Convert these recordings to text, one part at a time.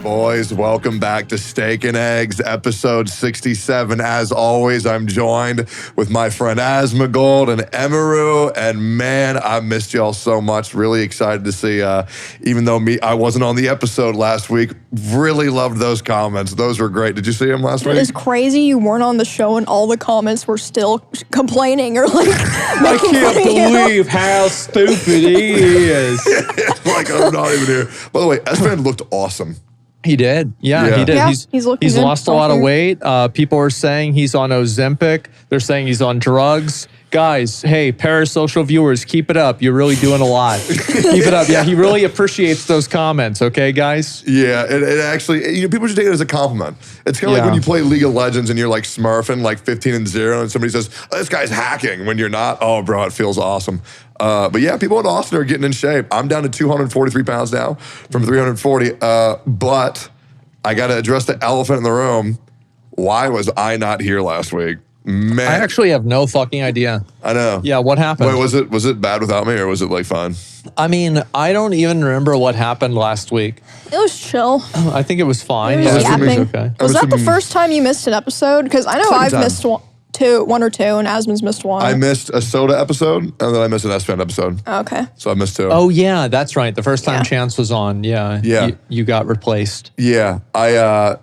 boys? Welcome back to Steak and Eggs, episode 67. As always, I'm joined with my friend Asmon and Emaru, and man, I missed y'all so much. Really excited to see, even though I wasn't on the episode last week, really loved those comments. Those were great. Did you see them last week? It is crazy you weren't on the show and all the comments were still complaining or like I can't believe how stupid he is. Like, I'm not even here. By the way, Asmon looked awesome. He did. Yeah, he did. Yeah, he's looking he's good. lost a lot of weight. People are saying he's on Ozempic. They're saying he's on drugs. Guys, hey, parasocial viewers, keep it up. You're really doing a lot. Keep it up. Yeah, he really appreciates those comments. Okay, guys? Yeah, it actually, people should take it as a compliment. It's kind of like when you play League of Legends and you're like smurfing like 15-0 and somebody says, oh, this guy's hacking when you're not. Oh, bro, it feels awesome. But yeah, people in Austin are getting in shape. I'm down to 243 pounds now from 340. But I got to address the elephant in the room. Why was I not here last week? Man. I actually have no fucking idea. I know. Yeah, what happened? Wait, was it bad without me or was it like fine? I mean, I don't even remember what happened last week. It was chill. I think it was fine. It was Yeah, yapping. okay. Was that the first time you missed an episode? Because I know Second I've time. missed one or two, and Asmon's missed one. I missed a soda episode and then I missed an S-Fan episode. Okay. So I missed two. Oh, yeah, that's right. The first time Yeah. Chance was on, yeah. You got replaced. Yeah,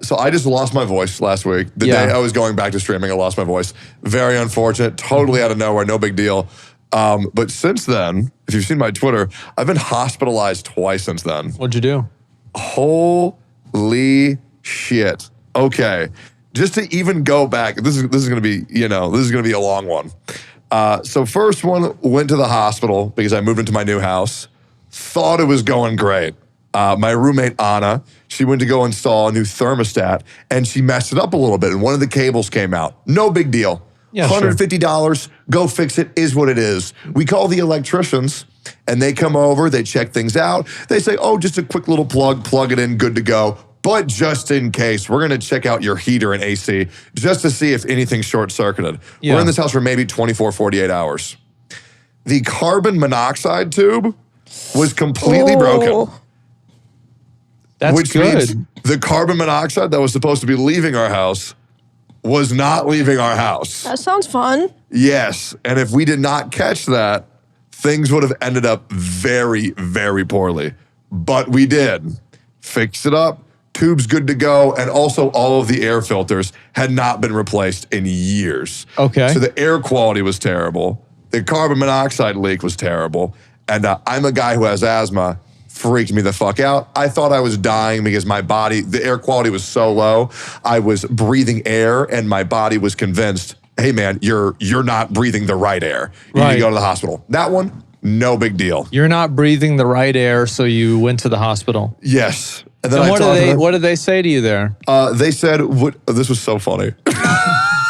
so I just lost my voice last week. The day I was going back to streaming, I lost my voice. Very unfortunate, totally out of nowhere, no big deal. But since then, if you've seen my Twitter, I've been hospitalized twice since then. What'd you do? Holy shit. Okay, just to even go back, this is gonna be, this is gonna be a long one. So first one, went to the hospital because I moved into my new house. Thought it was going great. My roommate, Anna, she went to go install a new thermostat and she messed it up a little bit and one of the cables came out. No big deal. Yeah, $150, go fix it, is what it is. We call the electricians and they come over, they check things out. They say, oh, just a quick little plug it in, good to go. But just in case, we're gonna check out your heater and AC just to see if anything's short-circuited. Yeah. We're in this house for maybe 24, 48 hours. The carbon monoxide tube was completely broken. That's which good. means the carbon monoxide that was supposed to be leaving our house was not leaving our house. That sounds fun. Yes, and if we did not catch that, things would have ended up very, very poorly. But we did. Fix it up, tube's good to go, and also all of the air filters had not been replaced in years. Okay. So the air quality was terrible. The carbon monoxide leak was terrible. And I'm a guy who has asthma. Freaked me the fuck out. I thought I was dying because the air quality was so low. I was breathing air and my body was convinced, hey man, you're not breathing the right air. You need to go to the hospital. That one, no big deal. You're not breathing the right air, so you went to the hospital. Yes. And then what did they say to you there? They said, this was so funny.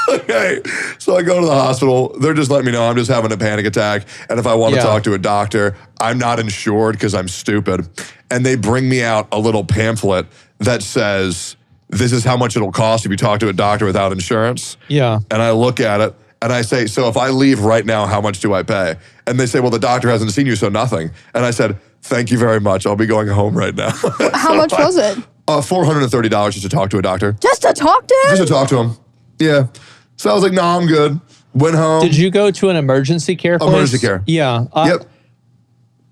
Okay, so I go to the hospital. They're just letting me know I'm just having a panic attack. And if I want to talk to a doctor, I'm not insured because I'm stupid. And they bring me out a little pamphlet that says, this is how much it'll cost if you talk to a doctor without insurance. Yeah. And I look at it and I say, so if I leave right now, how much do I pay? And they say, well, the doctor hasn't seen you, so nothing. And I said, thank you very much. I'll be going home right now. How much was it? $430 just to talk to a doctor. Just to talk to him? Just to talk to him. Yeah. So I was like, no, I'm good. Went home. Did you go to an emergency care place? Emergency care. Yeah. Yep.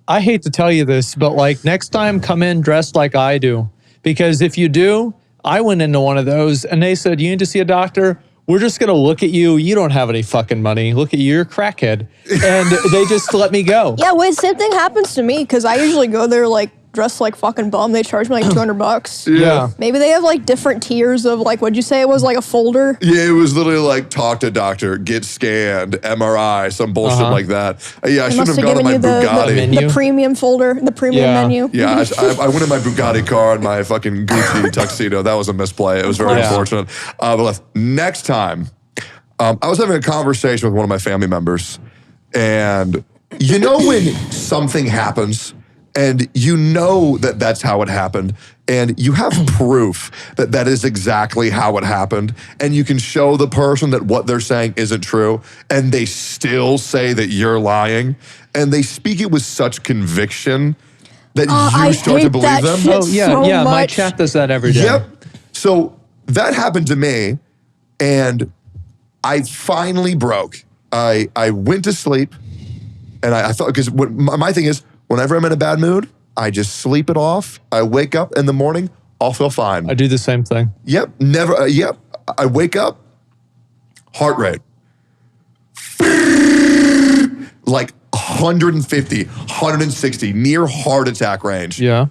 I hate to tell you this, but like next time come in dressed like I do. Because if you do, I went into one of those and they said, you need to see a doctor? We're just going to look at you. You don't have any fucking money. Look at you, you're a crackhead. And they just let me go. Yeah, wait, same thing happens to me because I usually go there like dressed like fucking bum. They charge me like $200. Yeah. Maybe they have like different tiers of like, what'd you say it was, like a folder? Yeah, it was literally like talk to doctor, get scanned, MRI, some bullshit like that. Yeah, I They shouldn't must have have gone to given my you Bugatti. menu. the premium folder, the premium menu. Yeah, I went in my Bugatti car and my fucking Gucci tuxedo. That was a misplay. It was very unfortunate. But next time, I was having a conversation with one of my family members, and you know when something happens and you know that that's how it happened, and you have proof that that is exactly how it happened, and you can show the person that what they're saying isn't true, and they still say that you're lying, and they speak it with such conviction. that I you start to hate believe that them. shit. Oh yeah, so yeah. My much. chat does that every day. Yep. So that happened to me, and I finally broke. I went to sleep, and I thought, because my thing is, whenever I'm in a bad mood, I just sleep it off. I wake up in the morning, I'll feel fine. I do the same thing. Yep, never, yep. I wake up, heart rate, like 150, 160, near heart attack range. Yeah.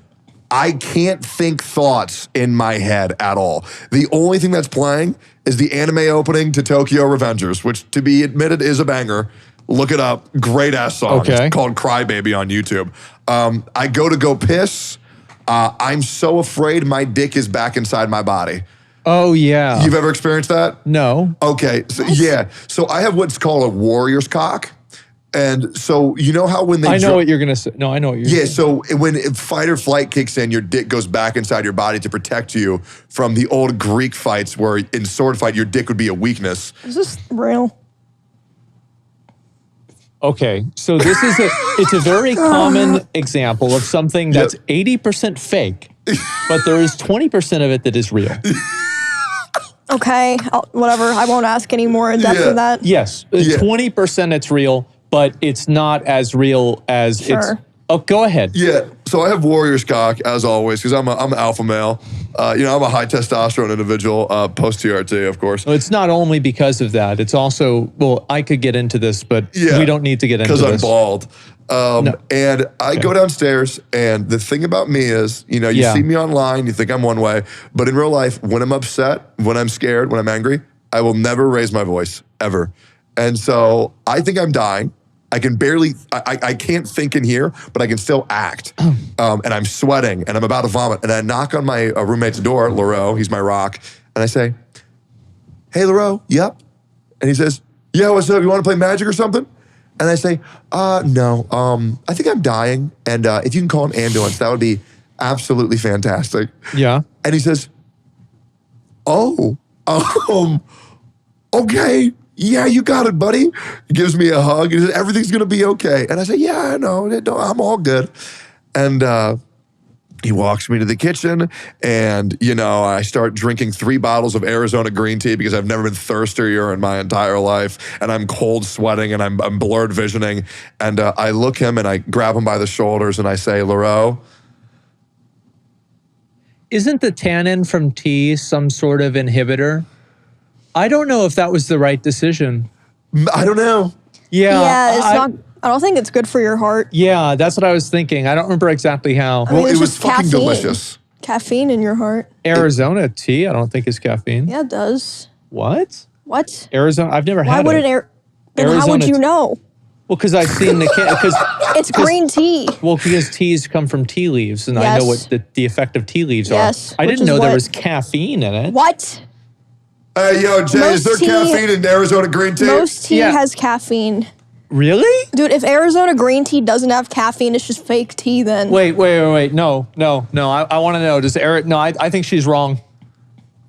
I can't think thoughts in my head at all. The only thing that's playing is the anime opening to Tokyo Revengers, which, to be admitted, is a banger. Look it up. Great ass song. Okay. It's called Crybaby on YouTube. I go piss. I'm so afraid my dick is back inside my body. Oh yeah. You've ever experienced that? No. Okay. So, yeah. So I have what's called a warrior's cock. And so you know how when they I know what you're gonna say. No, I know what you're. yeah, saying. so when fight or flight kicks in, your dick goes back inside your body to protect you from the old Greek fights where in sword fight, your dick would be a weakness. Is this real? Okay, so it's a very common example of something that's 80% fake, but there is 20% of it that is real. Okay, whatever. I won't ask any more in depth Yeah. of that. Yes, 20% it's real, but it's not as real as it's. Sure. Oh, go ahead. Yeah, so I have warrior's cock, as always, because I'm an alpha male. I'm a high testosterone individual, post-TRT, of course. It's not only because of that. It's also, well, I could get into this, but Yeah, we don't need to get into this. because I'm bald. And I go downstairs, and the thing about me is, you see me online, you think I'm one way, but in real life, when I'm upset, when I'm scared, when I'm angry, I will never raise my voice, ever. And so I think I'm dying. I can barely, I can't think in here, but I can still act. And I'm sweating, and I'm about to vomit, and I knock on my roommate's door, Leroux, he's my rock, and I say, hey, Leroux, yep. And he says, yeah, what's up, you want to play Magic or something? And I say, no, I think I'm dying, and if you can call an ambulance, that would be absolutely fantastic. Yeah. And he says, oh, okay, yeah, you got it, buddy. He gives me a hug, he says, everything's gonna be okay. And I say, yeah, I know, I'm all good. And he walks me to the kitchen, and I start drinking 3 bottles of Arizona green tea because I've never been thirstier in my entire life, and I'm cold sweating, and I'm blurred visioning, and I look him and I grab him by the shoulders and I say, Leroux. Isn't the tannin from tea some sort of inhibitor? I don't know if that was the right decision. I don't know. Yeah. It's not. I don't think it's good for your heart. Yeah, that's what I was thinking. I don't remember exactly how. mean, Well, it's it was just fucking caffeine. delicious. Caffeine in your heart. Arizona tea, I don't think is caffeine. Yeah, it does. What? What? Arizona, I've never Why had would it. then how would Arizona you know? Well, because I've seen the because It's green tea. well, because teas come from tea leaves, and I Yes. know what the effect of tea leaves Yes, are. I which didn't is know there what- was caffeine in it. What? Hey, yo, Jay, is there Most tea- caffeine in Arizona green tea? Most tea Yeah. has caffeine. Really? Dude, if Arizona green tea doesn't have caffeine, it's just fake tea then. Wait. No. I want to know. Does Eric? No, I think she's wrong.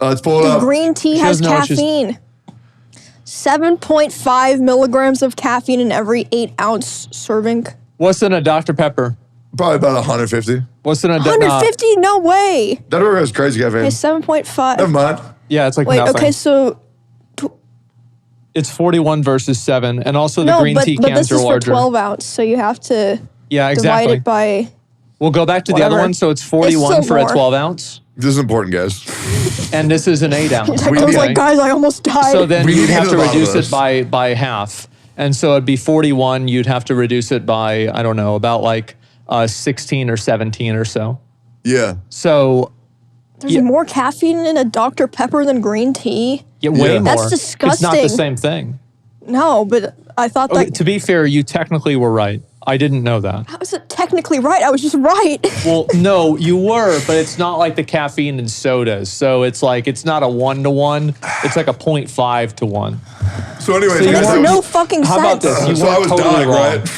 Let's pull it Dude, up. green tea has doesn't know what she's- caffeine. 7.5 milligrams of caffeine in every 8-ounce serving. What's in a Dr. Pepper? Probably about 150. What's in a 150? No way. That ever has crazy caffeine. Okay, 7.5. Never mind. Yeah, it's like Wait, nothing. okay, so It's 41 versus 7, and also the no, green tea but cans this are is for larger. 12 ounce, so you have to Yeah, divide exactly. it by. We'll go back to the other whatever. one. So it's 41 still for a more. 12 ounce, This is important, guys. and this is an 8 ounce. I was Okay. like, guys, I almost died. So then We you'd have needed to a lot of reduce this. it by half. And so it'd be 41. You'd have to reduce it by, I don't know, about like 16 or 17 or so. Yeah. So There's more caffeine in a Dr. Pepper than green tea. yeah, way Yeah. more. That's It's not the disgusting. same thing. No, but I thought Okay, that to be fair, you technically were right. I didn't know that. I wasn't technically right. I was just right. Well, no, you were, but it's not like the caffeine in sodas. So it's like, it's not a 1-to-1. It's like a 0.5 to 1. So anyways, So you guys, Makes weren't- no fucking How about sense. this? You so I weren't was totally dying, wrong. right?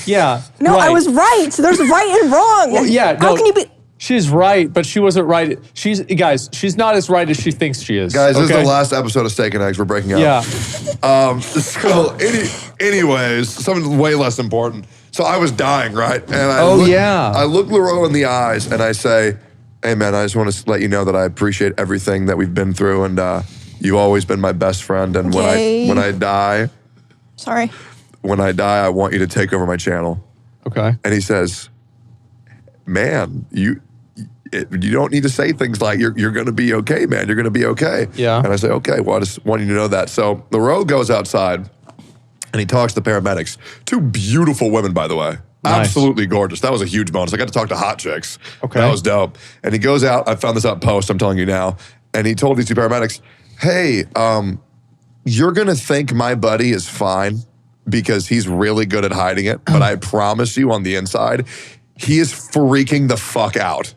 Yeah. No, I right. was right. So there's right and wrong. Well, yeah, How no, can you be? She's right, but she wasn't right. She's not as right as she thinks she is. Guys, this is okay? the last episode of Steak and Eggs. We're breaking up. Yeah. So anyways, something way less important. So I was dying, right? And I I look LaRoe in the eyes and I say, hey man, I just want to let you know that I appreciate everything that we've been through, and you've always been my best friend. And when I die, I want you to take over my channel. Okay. And he says, man, you don't need to say things like you're going to be okay, man. You're going to be okay. Yeah. And I say, okay, well, I just want you to know that. So LaRoe goes outside and he talks to the paramedics. 2 beautiful women, by the way. Nice. Absolutely gorgeous. That was a huge bonus. I got to talk to hot chicks. Okay. That was dope. And he goes out. I found this out post. I'm telling you now. And he told these 2 paramedics, hey, you're going to think my buddy is fine because he's really good at hiding it. But I promise you on the inside, he is freaking the fuck out.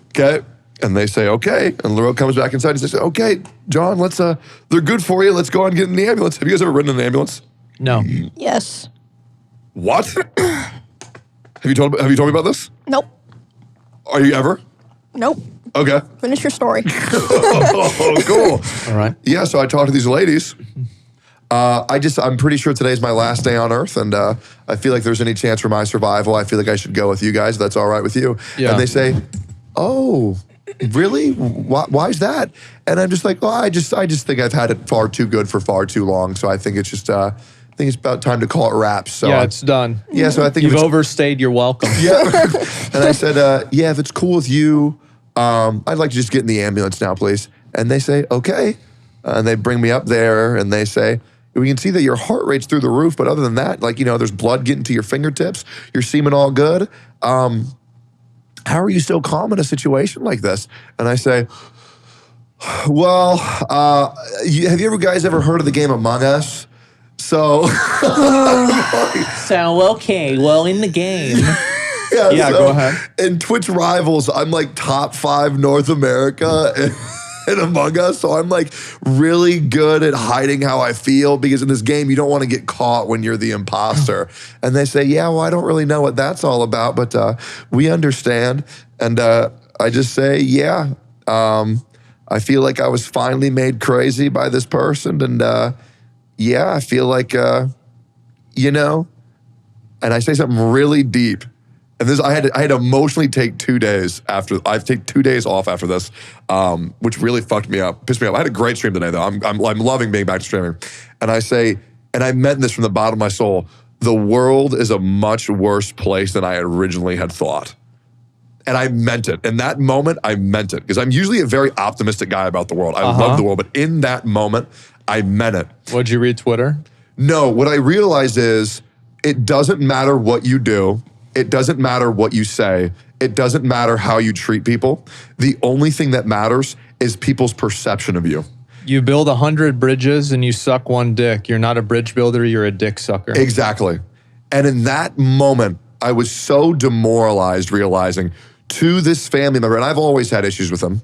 Okay? And they say, okay. And LaRoe comes back inside and says, okay, John, they're good for you. Let's go and get in the ambulance. Have you guys ever ridden in an ambulance? No. Yes. What? Have you told me about this? Nope. Are you ever? Nope. Okay. Finish your story. Oh, cool. All right. Yeah, so I talked to these ladies. I'm pretty sure today's my last day on Earth, and I feel like there's any chance for my survival. I feel like I should go with you guys. If that's all right with you. Yeah. And they say, oh, really? Why is that? And I'm just like, oh, I just think I've had it far too good for far too long. So I think it's just, I think it's about time to call it wraps. So Yeah, it's done. yeah, so I think You've overstayed your welcome. Yeah. And I said, yeah, if it's cool with you, I'd like to just get in the ambulance now, please. And they say, okay. And they bring me up there and they say, we can see that your heart rate's through the roof, but other than that, like, there's blood getting to your fingertips, your semen all good. How are you so calm in a situation like this? And I say, well, have you guys ever heard of the game Among Us? So, okay, well, in the game. yeah, Go ahead. In Twitch Rivals, I'm like top 5 North America in Among Us. So I'm like really good at hiding how I feel, because in this game, you don't want to get caught when you're the imposter. And they say, yeah, well, I don't really know what that's all about, but we understand. And I just say, yeah, I feel like I was finally made crazy by this person. And yeah, I feel like, and I say something really deep. And this, I had to emotionally take 2 days after. I take 2 days off after this, which really fucked me up, pissed me off. I had a great stream today, though. I'm loving being back to streaming. And I say, and I meant this from the bottom of my soul, the world is a much worse place than I originally had thought. And I meant it. In that moment, I meant it. Because I'm usually a very optimistic guy about the world. I love the world. But in that moment, I meant it. What'd you read Twitter? No, what I realized is it doesn't matter what you do. It doesn't matter what you say. It doesn't matter how you treat people. The only thing that matters is people's perception of you. You build 100 bridges and you suck 1 dick. You're not a bridge builder, you're a dick sucker. Exactly. And in that moment, I was so demoralized realizing to this family member, and I've always had issues with them,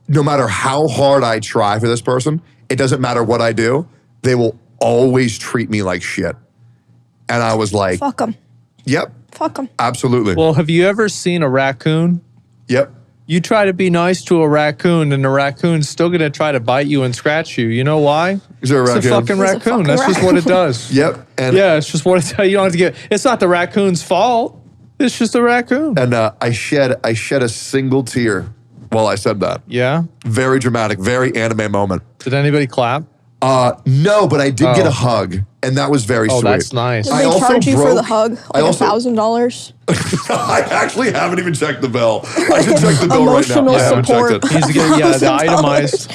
no matter how hard I try for this person, it doesn't matter what I do, they will always treat me like shit. And I was like, fuck them. Yep. Fuck them. Absolutely. Well, have you ever seen a raccoon? Yep. You try to be nice to a raccoon, and the raccoon's still going to try to bite you and scratch you. You know why? Is there a raccoon? It's a fucking raccoon. That's just what it does. Yep. And yeah, it's just what it does. You don't have to get. It's not the raccoon's fault. It's just a raccoon. And I shed a single tear while I said that. Yeah. Very dramatic, very anime moment. Did anybody clap? No, but I did get a hug, and that was very sweet. Oh, that's nice. Did they charge you for the hug? Like $1,000? I actually haven't even checked the bill. I should check the bill right now. Emotional I haven't checked support. it. He's getting, yeah, the itemized.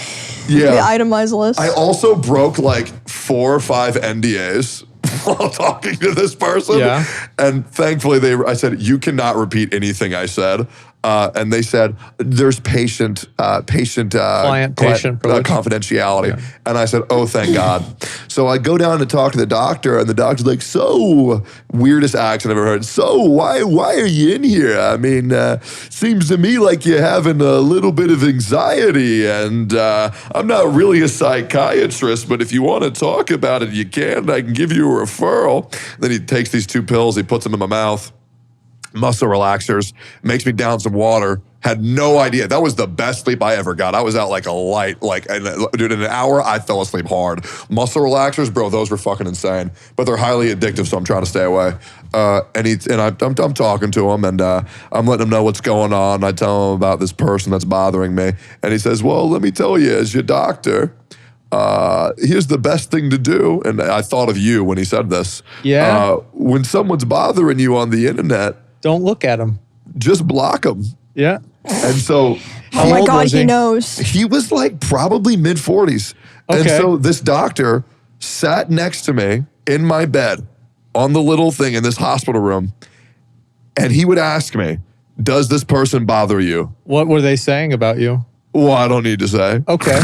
Yeah. The itemized list. I also broke like 4 or 5 NDAs while talking to this person. Yeah. And thankfully, I said, you cannot repeat anything I said. And they said, there's client patient confidentiality. Yeah. And I said, oh, thank God. So I go down to talk to the doctor, and the doctor's like, so, weirdest accent I've ever heard. So, why are you in here? I mean, seems to me like you're having a little bit of anxiety, and I'm not really a psychiatrist, but if you want to talk about it, you can. I can give you a referral. Then he takes these 2 pills, he puts them in my mouth. muscle relaxers, makes me down some water. Had no idea. That was the best sleep I ever got. I was out like a light. Dude, in an hour, I fell asleep hard. Muscle relaxers, bro, those were fucking insane. But they're highly addictive, so I'm trying to stay away. I'm talking to him, and I'm letting him know what's going on. I tell him about this person that's bothering me. And he says, well, let me tell you, as your doctor, here's the best thing to do. And I thought of you when he said this. Yeah. When someone's bothering you on the internet, Don't look at him. just block them. Yeah. And so Oh my old God, was he he? knows. he was like probably mid 40s. And Okay. so this doctor sat next to me in my bed on the little thing in this hospital room. And he would ask me, does this person bother you? What were they saying about you? Well, I don't need to say. Okay.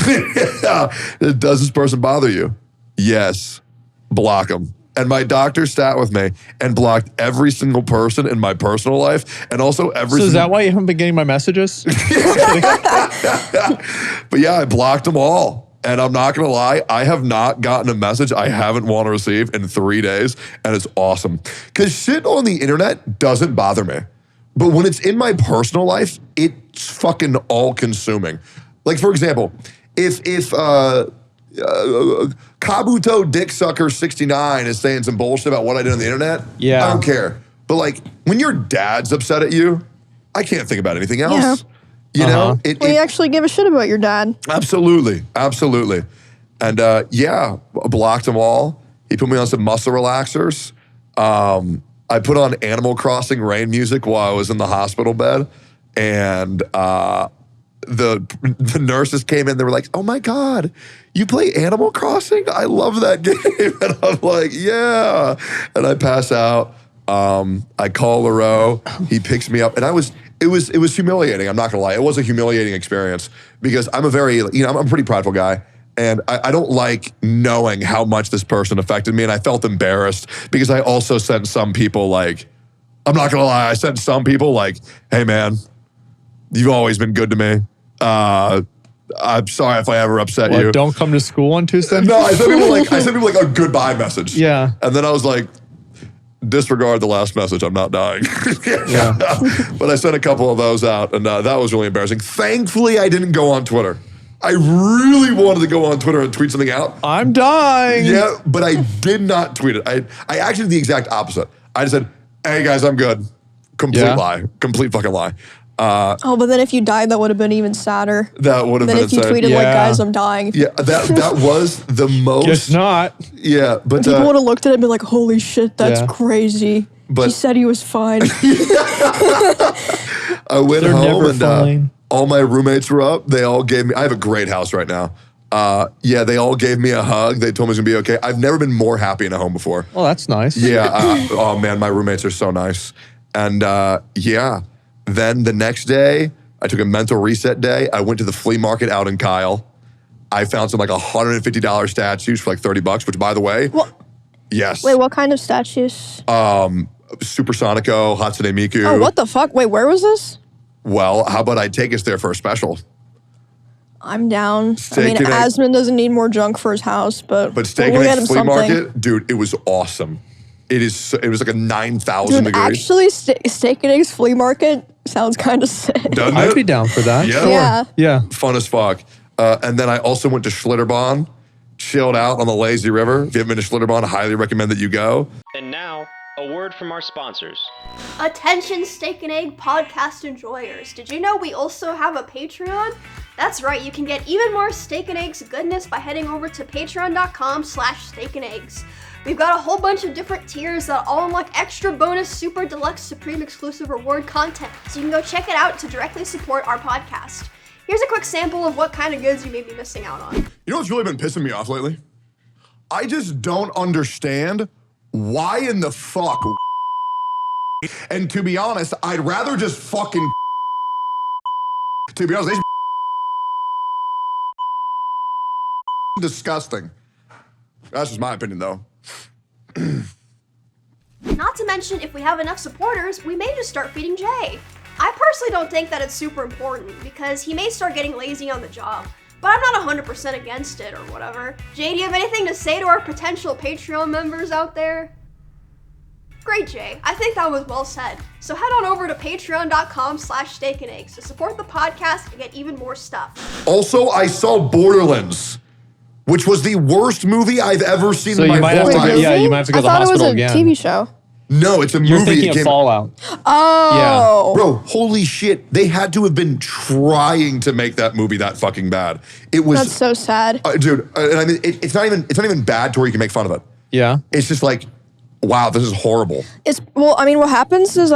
Does this person bother you? Yes. Block them. And my doctor sat with me and blocked every single person in my personal life, and also every. So is that why you haven't been getting my messages? But yeah, I blocked them all. And I'm not gonna lie, I have not gotten a message I haven't want to receive in 3 days, and it's awesome. Because shit on the internet doesn't bother me. But when it's in my personal life, it's fucking all-consuming. Like, for example, if Kabuto Dick Sucker 69 is saying some bullshit about what I did on the internet, Yeah. I don't care. But like, when your dad's upset at you, I can't think about anything else. You know? Well, you actually give a shit about your dad. Absolutely. Absolutely. And yeah, blocked them all. He put me on some muscle relaxers. I put on Animal Crossing rain music while I was in the hospital bed. And the nurses came in, they were like, oh my God, you play Animal Crossing? I love that game. And I'm like, yeah. And I pass out. I call Leroux. He picks me up. And it was humiliating. I'm not gonna lie. It was a humiliating experience because I'm I'm a pretty prideful guy. And I don't like knowing how much this person affected me. And I felt embarrassed because I also sent some people like, I'm not gonna lie, I sent some people like, hey man, you've always been good to me. I'm sorry if I ever upset you. Don't come to school on Tuesday? No, I sent people like a goodbye message. Yeah. And then I was like, disregard the last message, I'm not dying. Yeah. But I sent a couple of those out, and that was really embarrassing. Thankfully, I didn't go on Twitter. I really wanted to go on Twitter and tweet something out. I'm dying. Yeah, but I did not tweet it. I actually did the exact opposite. I just said, hey guys, I'm good. Complete lie. Complete fucking lie. Oh, but then if you died, that would have been even sadder. That would have been Then if you insane. tweeted like, Yeah. guys, I'm dying. Yeah, that was the most. Guess not. Yeah, but People would have looked at it and been like, holy shit, that's Yeah. crazy. But- He said he was fine. I went They're home never and fine. all my roommates were up. They all gave me. I have a great house right now. Yeah, they all gave me a hug. They told me it was gonna be okay. I've never been more happy in a home before. Well, that's nice. Yeah. Oh man, my roommates are so nice. And yeah, then the next day, I took a mental reset day. I went to the flea market out in Kyle. I found some like $150 statues for like $30, which by the way, What? yes. Wait, what kind of statues? Supersonico, Hatsune Miku. Oh, what the fuck? Wait, where was this? Well, how about I take us there for a special? I'm down. Steak and egg. Asmon doesn't need more junk for his house, but Steak we'll and get Egg him Flea something. Market, dude, it was awesome. It was like a 9,000 Dude, degrees. actually, Steak and Eggs Flea Market sounds kind of sick. Doesn't I'd it? be down for that. Yeah. Yeah. Yeah. Fun as fuck. And then I also went to Schlitterbahn, chilled out on the lazy river. If you haven't been to Schlitterbahn, I highly recommend that you go. And now, a word from our sponsors. Attention Steak and Egg podcast enjoyers. Did you know we also have a Patreon? That's right, you can get even more Steak and Eggs goodness by heading over to patreon.com/steakandeggs. We've got a whole bunch of different tiers that all unlock extra bonus, super deluxe, supreme exclusive reward content, so you can go check it out to directly support our podcast. Here's a quick sample of what kind of goods you may be missing out on. You know what's really been pissing me off lately? I just don't understand why in the fuck. And to be honest, I'd rather just fucking. To be honest, they disgusting. That's just my opinion, though. Not to mention, if we have enough supporters, we may just start feeding Jay. I personally don't think that it's super important because he may start getting lazy on the job, but I'm not 100% against it or whatever. Jay, do you have anything to say to our potential Patreon members out there? Great, Jay. I think that was well said. So head on over to patreon.com/steakandeggs to support the podcast and get even more stuff. Also, I saw Borderlands, which was the worst movie I've ever seen So in you my might have whole to life. go, yeah, you might have to go I to the thought it was hospital a again. TV show. No, it's a You're movie. thinking It of came- Fallout. Oh. Bro, holy shit. They had to have been trying to make that movie that fucking bad. It was, That's so sad. dude, and I mean, it's not even bad to where you can make fun of it. Yeah. It's just like, wow, this is horrible. What happens is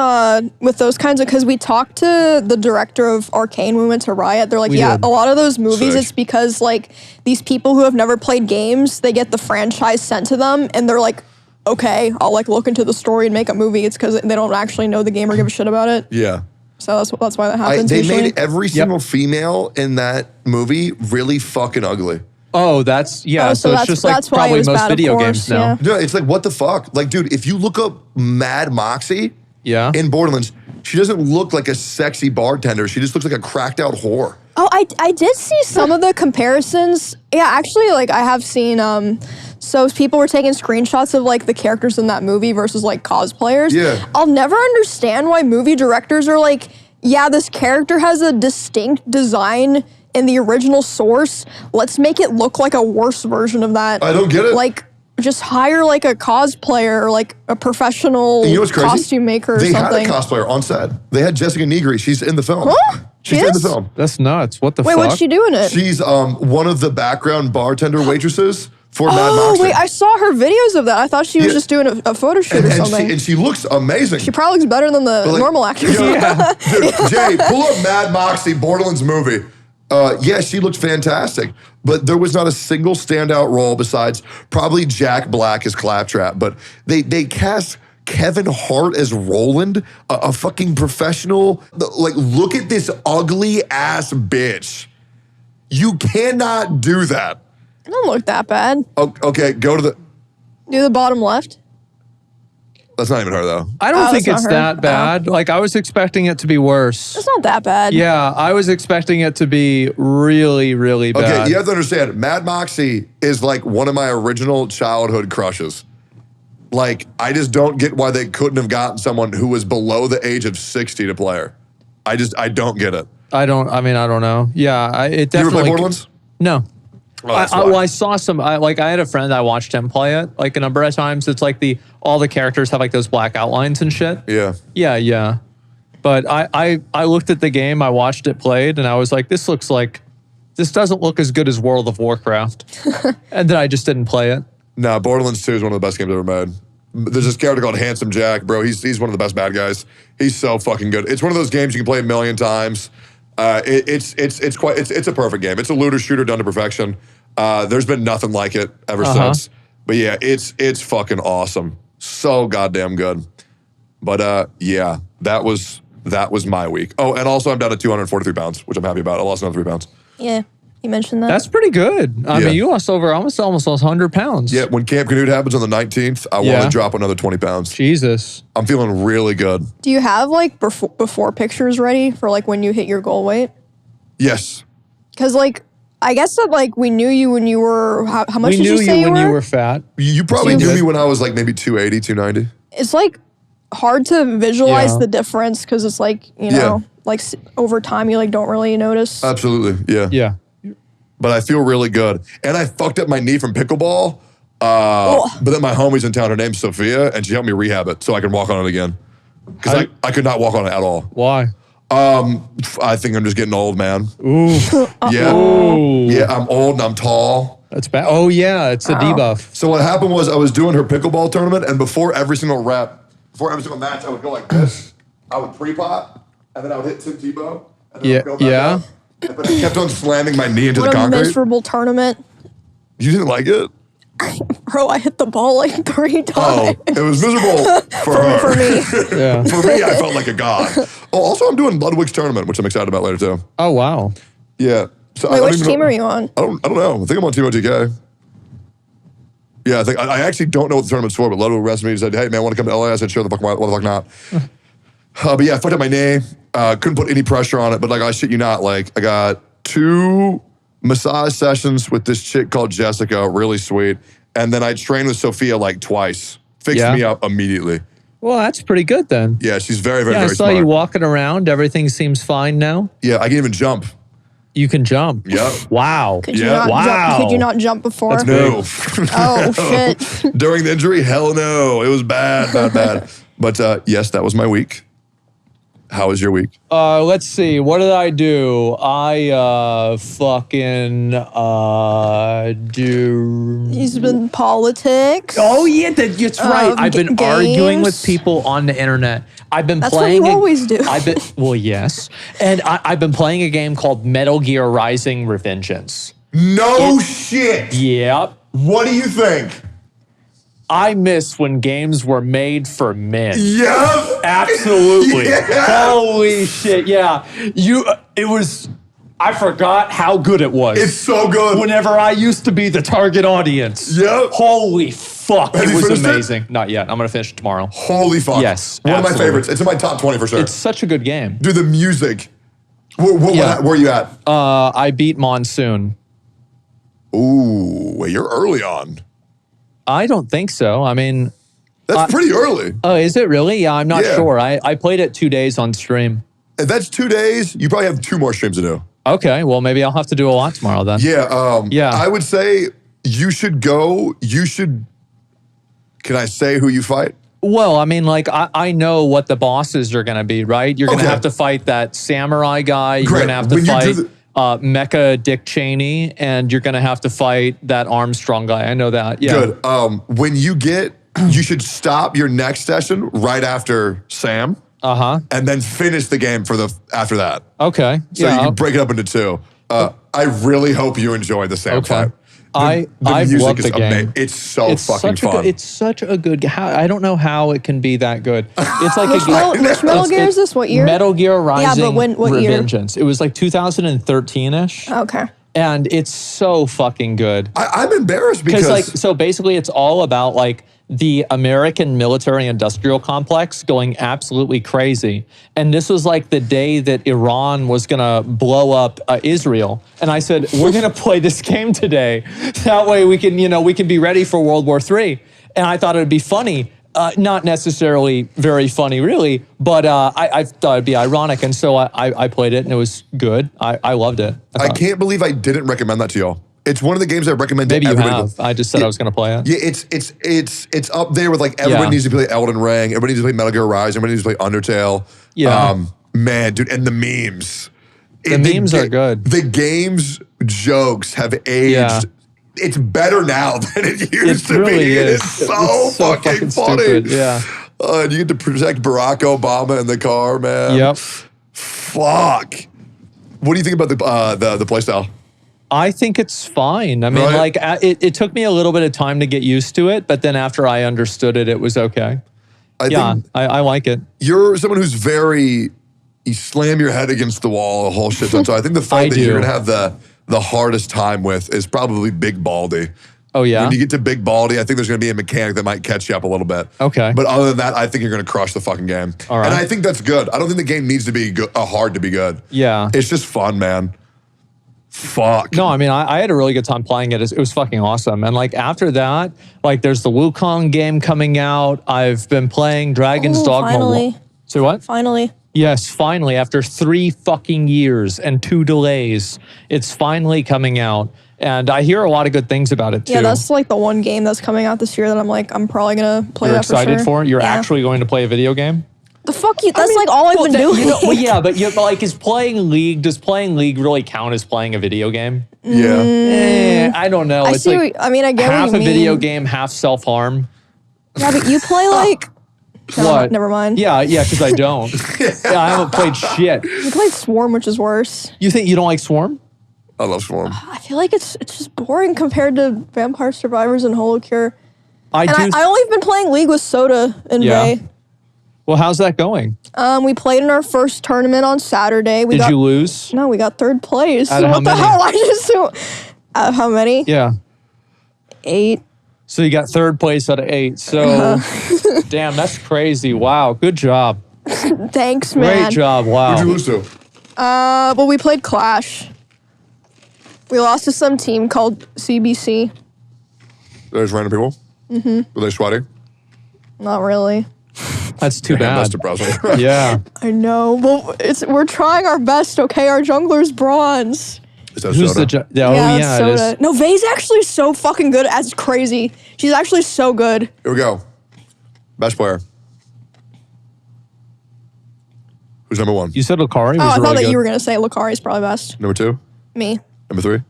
with those kinds of, because we talked to the director of Arcane when we went to Riot, they're like, We did. a lot of those movies, Sick. it's because like these people who have never played games, they get the franchise sent to them and they're like, okay, I'll like look into the story and make a movie. It's because they don't actually know the game or give a shit about it. Yeah. So that's why that happens They usually. made every single female in that movie really fucking ugly. Oh, that's, yeah. Oh, so it's just like that's why it probably was most bad, of video course, games now. No, it's like, what the fuck? Like, dude, if you look up Mad Moxie Yeah. in Borderlands, she doesn't look like a sexy bartender. She just looks like a cracked out whore. Oh, I did see some of the comparisons. Yeah, actually, like I have seen. So people were taking screenshots of like the characters in that movie versus like cosplayers. Yeah. I'll never understand why movie directors are like, yeah, this character has a distinct design in the original source. Let's make it look like a worse version of that. I don't get it. Like, just hire like a cosplayer or like a professional And you know what's crazy? costume maker or they something. had a cosplayer on set. They had Jessica Negri. She's in the film. Huh? She's She in the is? film. That's nuts. What the Wait, fuck? what's she doing it? She's one of the background bartender waitresses for Mad Oh, Moxie. wait, I saw her videos of that. I thought she was Yeah. just doing a photo shoot or something. and she looks amazing. She probably looks better than the But, like, normal actors. Dude, Jay, pull up Mad Moxie, Borderlands movie. Yeah, she looked fantastic. But there was not a single standout role besides probably Jack Black as Claptrap. But they cast Kevin Hart as Roland, a fucking professional. Like, look at this ugly ass bitch. You cannot do that. It don't look that bad. Okay, go to the. Do the bottom left. That's not even her though. I don't Oh, think that's it's not her. that bad. Like, I was expecting it to be worse. It's not that bad. Yeah, I was expecting it to be really, really bad. Okay, you have to understand, Mad Moxie is like one of my original childhood crushes. Like, I just don't get why they couldn't have gotten someone who was below the age of 60 to play her. I don't get it. I don't know. Yeah, it You ever definitely. play Borderlands? No. Oh, that's I why. saw some, I had a friend I watched him play it like a number of times. It's like all the characters have like those black outlines and shit. Yeah. Yeah. But I looked at the game, I watched it played, and I was like, this doesn't look as good as World of Warcraft. And then I just didn't play it. Nah, Borderlands 2 is one of the best games ever made. There's this character called Handsome Jack, bro. He's one of the best bad guys. He's so fucking good. It's one of those games you can play a million times. It's a perfect game. It's a looter shooter done to perfection. There's been nothing like it ever since. But yeah, it's fucking awesome. So goddamn good. But yeah, that was my week. Oh, and also I'm down to 243 pounds, which I'm happy about. I lost another 3 pounds. Yeah, you mentioned that. That's pretty good. I Yeah. mean, you lost almost lost 100 pounds. Yeah, when Camp Canute happens on the 19th, I want Yeah. to drop another 20 pounds. Jesus. I'm feeling really good. Do you have like before pictures ready for like when you hit your goal weight? Yes. Because like I guess that like we knew you when you were how much We did knew you say you when were? you were fat. You probably Seems knew good. me when I was like maybe 280, 290. It's like hard to visualize Yeah. the difference because it's like you Yeah. know like over time you like don't really notice. Absolutely, yeah. Yeah. But I feel really good. And I fucked up my knee from pickleball. But then my homie's in town, her name's Sophia, and she helped me rehab it so I can walk on it again. Because I could not walk on it at all. Why? I think I'm just getting old, man. Ooh. Yeah. Ooh. Yeah, I'm old and I'm tall. That's bad. Oh, yeah. It's a debuff. So what happened was I was doing her pickleball tournament, and before every single match, I would go like this. I would pre-pop, and then I would hit Tim Tebow. And then I would go back Yeah. up. But I kept on slamming my knee into What the a concrete. miserable tournament. You didn't like it? Bro, I hit the ball like 3 Oh, times. it was miserable for her. For me. Yeah. For me, I felt like a god. Oh, also, I'm doing Ludwig's tournament, which I'm excited about later too. Oh, wow. Yeah. So Wait, I don't which even team know- are you on? I don't know. I think I'm on Team OTK. Yeah, I actually don't know what the tournament's for, but Ludwig messaged me and said, "Hey man, want to come to LA?" I said, "Sure, why the fuck not?" But yeah, I fucked up my knee. Couldn't put any pressure on it, but like I shit you not, like I got 2 massage sessions with this chick called Jessica, really sweet, and then I trained with Sophia like twice. Fixed Yeah. me up immediately. Well, that's pretty good then. Yeah, she's very, very, Yeah, I very saw smart. you walking around. Everything seems fine now. Yeah, I can even jump. You can jump. Yep. Wow. Could you Yeah. not Wow. jump? Could you not jump before? That's No. Oh shit. During the injury, hell no. It was bad, bad, bad. But yes, that was my week. How was your week? Let's see. What did I do? I fucking do. He's been politics. Oh yeah, that's right. I've been arguing with games. people on the internet. I've been That's what playing. you always do. Well, yes, and I've been playing a game called Metal Gear Rising: Revengeance. No shit. Yep. What do you think? I miss when games were made for men. Yep. Absolutely. Yeah. Holy shit. Yeah. It was, I forgot how good it was. It's so good. Whenever I used to be the target audience. Yep. Holy fuck. Have It you was finished it? amazing. Not yet. I'm going to finish it tomorrow. Holy fuck. Yes, One of my absolutely. favorites. It's in my top 20 for sure. It's such a good game. Dude, the music. Yeah. Where are you at? I beat Monsoon. Ooh, wait, you're early on. I don't think so. I mean, That's pretty early. oh, is it really? Yeah, I'm not Yeah. sure. I played it 2 days on stream. If that's 2 days, you probably have 2 more streams to do. Okay, well, maybe I'll have to do a lot tomorrow then. Yeah, Yeah. I would say you should go. Can I say who you fight? Well, I mean, like, I know what the bosses are going to be, right? You're going to Okay. have to fight that samurai guy. You're Great. going to have to When you do fight Mecha Dick Cheney, and you're going to have to fight that Armstrong guy. I know that. Yeah. Good. When you should stop your next session right after Sam, and then finish the game after that. Okay. So yeah. you can break it up into 2. I really hope you enjoy the Sam Okay. fight. I've music loved is the game. amazing. It's so fucking fun. It's such a good game. I don't know how it can be that good. It's like Which Metal Gear is this? What year? Metal Gear Rising what year? Revengeance. It was like 2013-ish. Okay. And it's so fucking good. I'm embarrassed because So basically it's all about like the American military industrial complex going absolutely crazy. And this was like the day that Iran was gonna blow up Israel. And I said, we're gonna play this game today. That way we can be ready for World War III. And I thought it'd be funny. Not necessarily very funny, really, but I thought it'd be ironic. And so I played it and it was good. I loved it. I can't believe I didn't recommend that to y'all. It's one of the games I recommend Maybe to you everybody. have. I just said I was gonna play it. Yeah, it's up there with like everybody Yeah. needs to play Elden Ring, everybody needs to play Metal Gear Rising, everybody needs to play Undertale. Yeah. Man, dude, and the memes. The memes are good. The game's jokes have aged. Yeah. It's better now than it used It to really be. It is. is so, It's so fucking fucking funny. stupid, yeah. And you get to protect Barack Obama in the car, man. Yep. Fuck. What do you think about the playstyle? I think it's fine. I mean, Right. like, it took me a little bit of time to get used to it, but then after I understood it, it was okay. I Yeah, think I like it. you're someone who's you slam your head against the wall a whole shit ton. So I think the fight I that you're do. gonna have the hardest time with is probably Big Baldy. Oh, yeah? When you get to Big Baldy, I think there's gonna be a mechanic that might catch you up a little bit. Okay. But other than that, I think you're gonna crush the fucking game. All right. And I think that's good. I don't think the game needs to be hard to be good. Yeah. It's just fun, man. Fuck. No, I mean, I had a really good time playing it. It was fucking awesome. And like after that, like there's the Wukong game coming out. I've been playing Dragon's Ooh, Dogma. finally. Say what? Finally. Yes, finally, after 3 fucking years and 2 delays, it's finally coming out. And I hear a lot of good things about it too. Yeah, that's like the one game that's coming out this year that I'm like, I'm probably gonna play You're that for excited sure. for it? You're Yeah. actually going to play a video game? The fuck you? That's like all I've been doing. Well, yeah, but like, does playing League really count as playing a video game? Yeah. I don't know. I It's see. like I mean, I get half what a you mean. video game, half self-harm. Yeah, but you play like. No, What? Never mind. Yeah, because I don't. Yeah, I haven't played shit. You played Swarm, which is worse. You think you don't like Swarm? I love Swarm. I feel like it's just boring compared to Vampire Survivors and Holocure. I And do. I only been playing League with Soda and Yeah. Ray. Well, how's that going? We played in our first tournament on Saturday. Did you lose? No, we got 3rd place. Out of What the how many? hell? I just how many? Yeah. 8. So you got 3rd place out of 8. So, Uh-huh. damn, that's crazy. Wow, good job. Thanks, man. Great job. Wow. Who'd you lose to? Well, we played Clash. We lost to some team called CBC. There's random people? Mm-hmm. Were they sweaty? Not really. That's too Your hand bad. must have brought me. Yeah. I know. Well, we're trying our best, okay? Our jungler's bronze. Is that Who's soda? oh, it's yeah, it Soda. is. No, Vay's actually so fucking good. It's crazy. She's actually so good. Here we go. Best player. Who's number one? You said Lucari was Oh, I really thought that good. you were going to say Lucari's probably best. Number two? Me. Number three?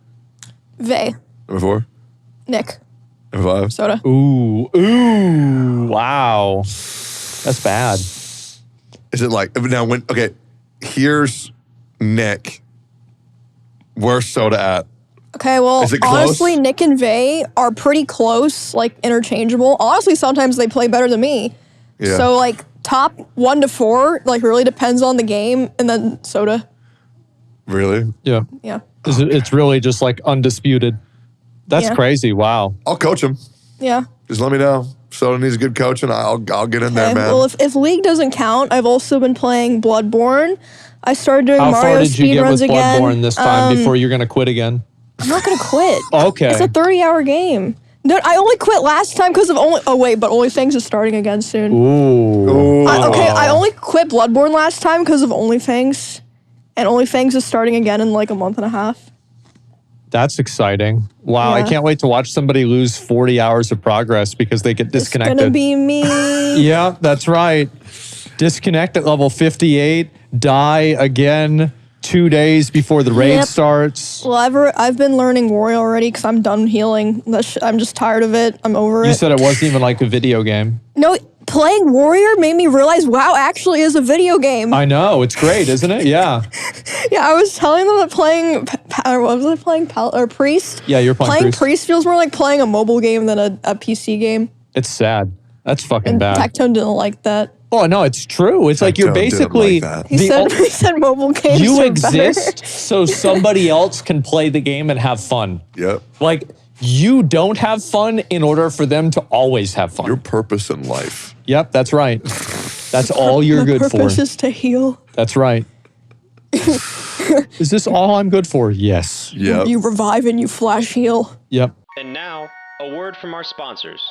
Vay. Number four? Nick. Number five? Soda. Ooh, wow. That's bad. Is it like, now when, okay, here's Nick. Where's Soda at? Okay, well, Is it close? honestly, Nick and Vay are pretty close, like interchangeable. Honestly, sometimes they play better than me. Yeah. So, like, top 1 to 4, like, really depends on the game, and then Soda. Really? Yeah. Yeah. It's really just like undisputed. That's Yeah. crazy. Wow. I'll coach him. Yeah. Just let me know. Soda needs good coaching. I'll get in there, Okay, man. well, if League doesn't count, I've also been playing Bloodborne. I started doing How Mario far did you get speedruns with again. Bloodborne this time before you're going to quit again? I'm not gonna quit. Okay. It's a 30-hour game. No, I only quit last time because of only. Oh wait, but Onlyfangs is starting again soon. Ooh. I only quit Bloodborne last time because of Onlyfangs, and Onlyfangs is starting again in like a month and a half. That's exciting. Wow. I Yeah. can't wait to watch somebody lose 40 hours of progress because they get disconnected. It's gonna be me. Yeah, that's right. Disconnect at level 58, die again 2 days before the raid Yep. starts. Well, I've been learning Warrior already because I'm done healing. I'm just tired of it. I'm over You it. said it wasn't even like a video game. No, playing Warrior made me realize WoW actually is a video game. I know. It's great, isn't it? Yeah. Yeah, I was telling them that playing, what was I playing, Priest? Yeah, you're playing Priest. Feels more like playing a mobile game than a PC game. It's sad. That's fucking And bad. Tectone didn't like that. Oh, no, it's true. It's like you're Tectone didn't basically... like that. He said mobile games you are exist better. so somebody else can play the game and have fun. Yep. Like, you don't have fun in order for them to always have fun. Your purpose in life. Yep, that's right. That's all you're My good for. purpose is to heal. That's right. Is this all I'm good for? Yes. Yep. You revive and you flash heal. Yep. And now, a word from our sponsors.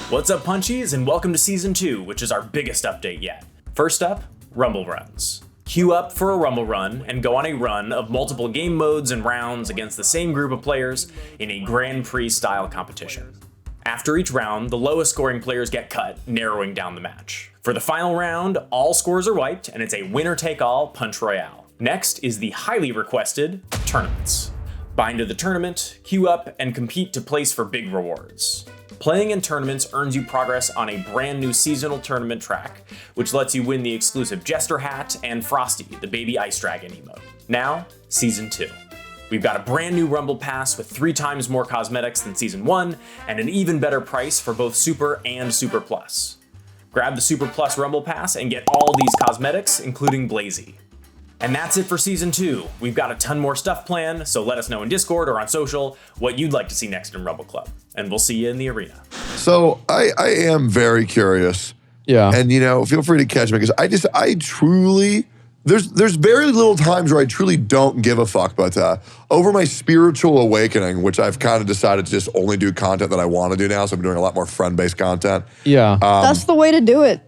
What's up, Punchies, and welcome to Season 2, which is our biggest update yet. First up, Rumble Runs. Queue up for a Rumble Run and go on a run of multiple game modes and rounds against the same group of players in a Grand Prix style competition. After each round, the lowest scoring players get cut, narrowing down the match. For the final round, all scores are wiped, and it's a winner-take-all punch royale. Next is the highly requested tournaments. Bind to the tournament, queue up, and compete to place for big rewards. Playing in tournaments earns you progress on a brand new seasonal tournament track, which lets you win the exclusive Jester hat and Frosty, the baby ice dragon emote. Now, Season 2. We've got a brand new Rumble Pass with 3 times more cosmetics than Season 1, and an even better price for both Super and Super Plus. Grab the Super Plus Rumble Pass and get all these cosmetics, including Blazy. And that's it for Season 2. We've got a ton more stuff planned, so let us know in Discord or on social what you'd like to see next in Rumble Club. And we'll see you in the arena. So I am very curious. Yeah. And, feel free to catch me because I truly, there's very little times where I truly don't give a fuck about that. Over my spiritual awakening, which I've kind of decided to just only do content that I want to do now, so I'm doing a lot more friend-based content. Yeah. That's the way to do it.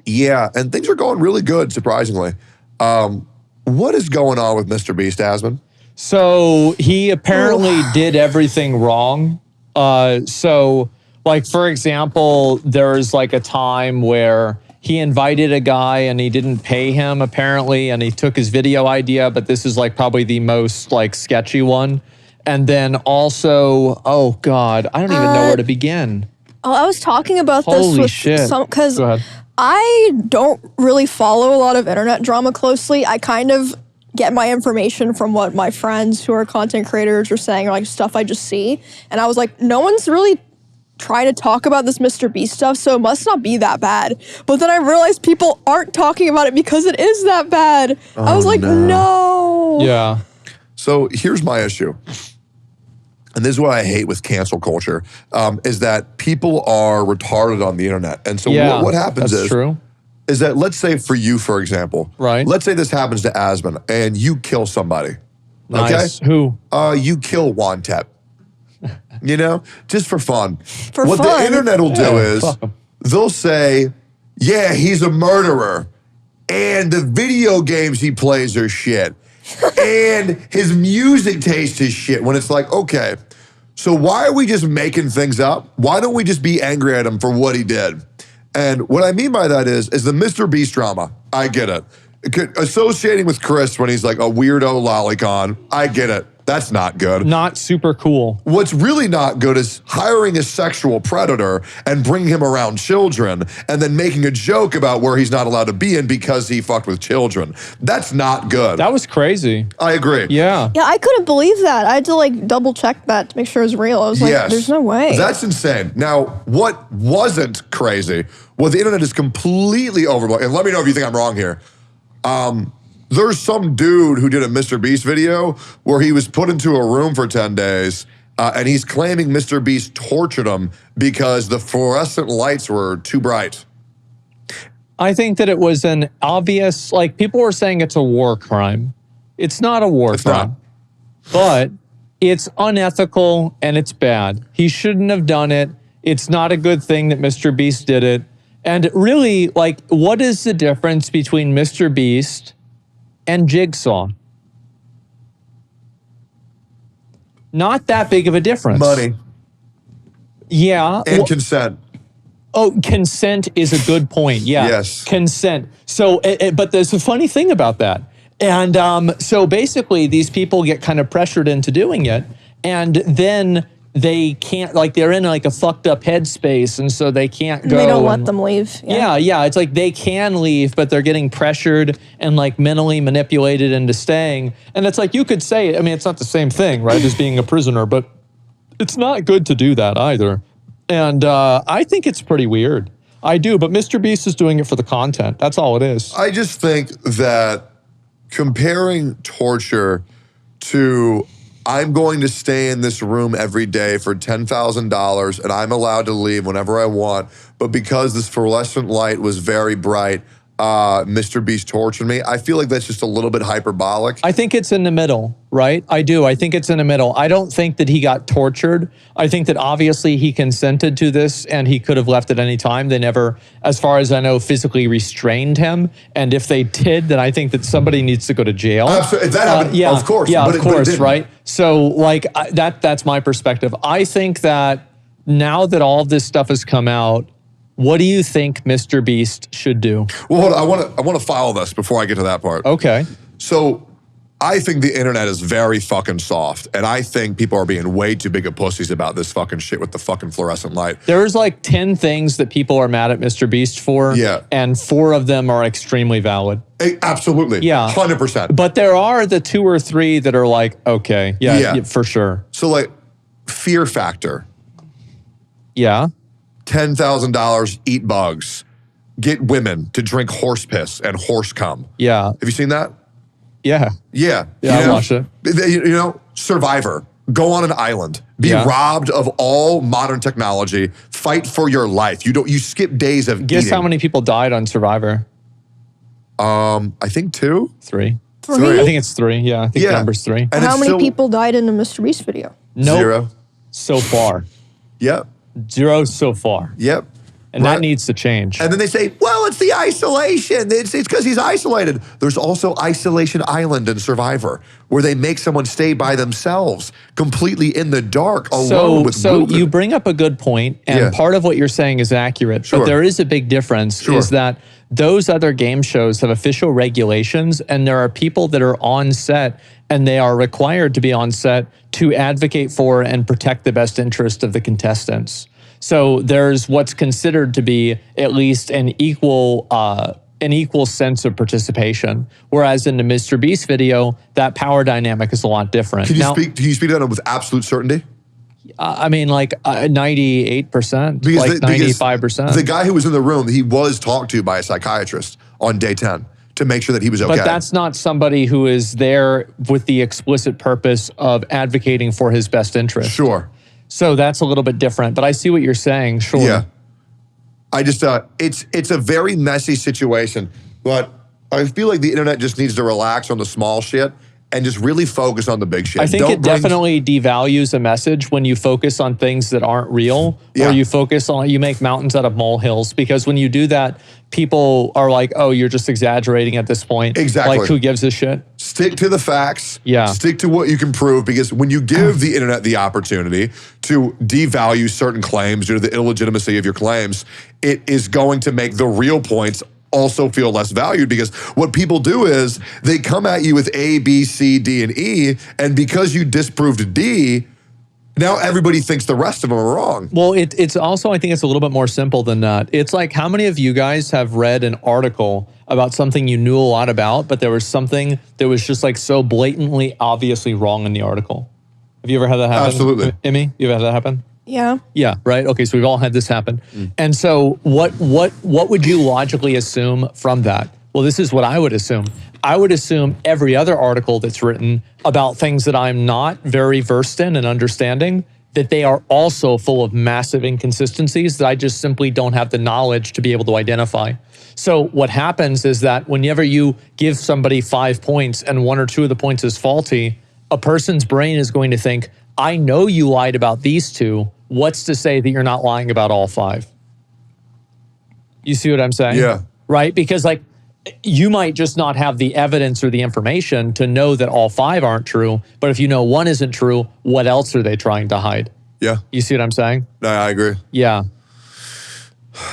Yeah, and things are going really good, surprisingly. What is going on with Mr. Beast, Asmon? So he apparently did everything wrong. So, like, for example, there's like a time where he invited a guy and he didn't pay him apparently, and he took his video idea, but this is like probably the most like sketchy one. And then also, oh God, I don't even know where to begin. Oh, I was talking about this Holy with shit. because Go ahead. I don't really follow a lot of internet drama closely. I kind of get my information from what my friends who are content creators are saying, or like stuff I just see. And I was like, no one's really trying to talk about this Mr. Beast stuff, so it must not be that bad. But then I realized people aren't talking about it because it is that bad. I was like, no. Yeah. So here's my issue. And this is what I hate with cancel culture, is that people are retarded on the internet. And so Yeah, what happens that's true. is that, let's say for you, for example, Right. let's say this happens to Asmon and you kill somebody. Nice. Okay? Who? You kill Wantep. Just for fun. For what fun. the internet will do is fuck 'em. they'll say, yeah, he's a murderer. And the video games he plays are shit. And his music taste is shit. When it's like, okay, so why are we just making things up? Why don't we just be angry at him for what he did? And what I mean by that is the Mr. Beast drama. I get it. Associating with Chris when he's like a weirdo lolicon, I get it. That's not good. Not super cool. What's really not good is hiring a sexual predator and bringing him around children and then making a joke about where he's not allowed to be in because he fucked with children. That's not good. That was crazy. I agree. Yeah. Yeah, I couldn't believe that. I had to like double check that to make sure it was real. I was like, Yes. there's no way. That's insane. Now, what wasn't crazy, well, the internet is completely overblown. And let me know if you think I'm wrong here. There's some dude who did a Mr. Beast video where he was put into a room for 10 days and he's claiming Mr. Beast tortured him because the fluorescent lights were too bright. I think that it was an obvious, like people were saying it's a war crime. It's not a war crime, but it's unethical and it's bad. He shouldn't have done it. It's not a good thing that Mr. Beast did it. And really, like, what is the difference between Mr. Beast and Jigsaw? Not that big of a difference. Money. Yeah. And consent. Oh, consent is a good point. Yeah. Yes. Consent. So, but there's a funny thing about that. And so basically, these people get kind of pressured into doing it. And then they can't, like, they're in like a fucked up headspace. And so they can't go. They don't let them leave. Yeah. It's like they can leave, but they're getting pressured and like mentally manipulated into staying. And it's like, you could say, I mean, it's not the same thing, right, as being a prisoner, but it's not good to do that either. And I think it's pretty weird. I do, but Mr. Beast is doing it for the content. That's all it is. I just think that comparing torture to I'm going to stay in this room every day for $10,000 and I'm allowed to leave whenever I want, but because this fluorescent light was very bright, Mr. Beast tortured me. I feel like that's just a little bit hyperbolic. I think it's in the middle, right? I do. I think it's in the middle. I don't think that he got tortured. I think that obviously he consented to this and he could have left at any time. They never, as far as I know, physically restrained him. And if they did, then I think that somebody needs to go to jail. Absolutely. If that happened, yeah, of course. Yeah, but of course, right? So like that's my perspective. I think that now that all of this stuff has come out, what do you think Mr. Beast should do? Well, hold on. I want to follow this before I get to that part. Okay. So I think the internet is very fucking soft, and I think people are being way too big of pussies about this fucking shit with the fucking fluorescent light. There's like 10 things that people are mad at Mr. Beast for, Yeah. and 4 of them are extremely valid. Absolutely. Yeah. 100%. But there are the 2 or 3 that are like, okay, yeah, for sure. So like, fear factor, Yeah. $10,000, eat bugs, get women to drink horse piss and horse cum. Yeah. Have you seen that? Yeah. Yeah. Yeah, You I know, watched it. You know, Survivor. Go on an island. Be Yeah. robbed of all modern technology. Fight for your life. You skip days of Guess eating. how many people died on Survivor? I think 2. 3. Three. I think it's 3. Yeah, I think the number's 3. And How it's many still people died in a Mr. Beast video? Nope. 0. So far. Yep. 0 so far. Yep. And Right. that needs to change. And then they say, well, it's the isolation. It's because he's isolated. There's also Isolation Island in Survivor, where they make someone stay by themselves, completely in the dark, alone with movement. you bring up a good point, and Yeah. part of what you're saying is accurate. Sure. But there is a big difference, Sure. is that those other game shows have official regulations, and there are people that are on set, and they are required to be on set to advocate for and protect the best interest of the contestants. So there's what's considered to be at least an equal sense of participation. Whereas in the Mr. Beast video, that power dynamic is a lot different. Can you Now, speak to that with absolute certainty? I mean, like 98%, Because like 95%. The guy who was in the room, he was talked to by a psychiatrist on day 10 to make sure that he was okay. But that's not somebody who is there with the explicit purpose of advocating for his best interest. Sure. So that's a little bit different, but I see what you're saying, sure. Yeah. I just, it's a very messy situation, but I feel like the internet just needs to relax on the small shit and just really focus on the big shit. I think it definitely devalues a message when you focus on things that aren't real, or you make mountains out of molehills, because when you do that, people are like, oh, you're just exaggerating at this point. Exactly. Like, who gives a shit? Stick to the facts. Yeah. Stick to what you can prove, because when you give the internet the opportunity to devalue certain claims due to the illegitimacy of your claims, it is going to make the real points also feel less valued, because what people do is they come at you with A, B, C, D, and E, and because you disproved D, now everybody thinks the rest of them are wrong. Well, it's also, I think it's a little bit more simple than that. It's like, how many of you guys have read an article about something you knew a lot about, but there was something that was just like so blatantly, obviously wrong in the article? Have you ever had that happen? Absolutely. Emmy, you ever had that happen? Yeah. Yeah, right. Okay, so we've all had this happen. And so what would you logically assume from that? Well, this is what I would assume. I would assume every other article that's written about things that I'm not very versed in and understanding, that they are also full of massive inconsistencies that I just simply don't have the knowledge to be able to identify. So what happens is that whenever you give somebody 5 points and 1 or 2 of the points is faulty, a person's brain is going to think, I know you lied about these 2. What's to say that you're not lying about all 5? You see what I'm saying? Yeah. Right? Because like, you might just not have the evidence or the information to know that all 5 aren't true. But if you know 1 isn't true, what else are they trying to hide? Yeah. You see what I'm saying? No, I agree. Yeah.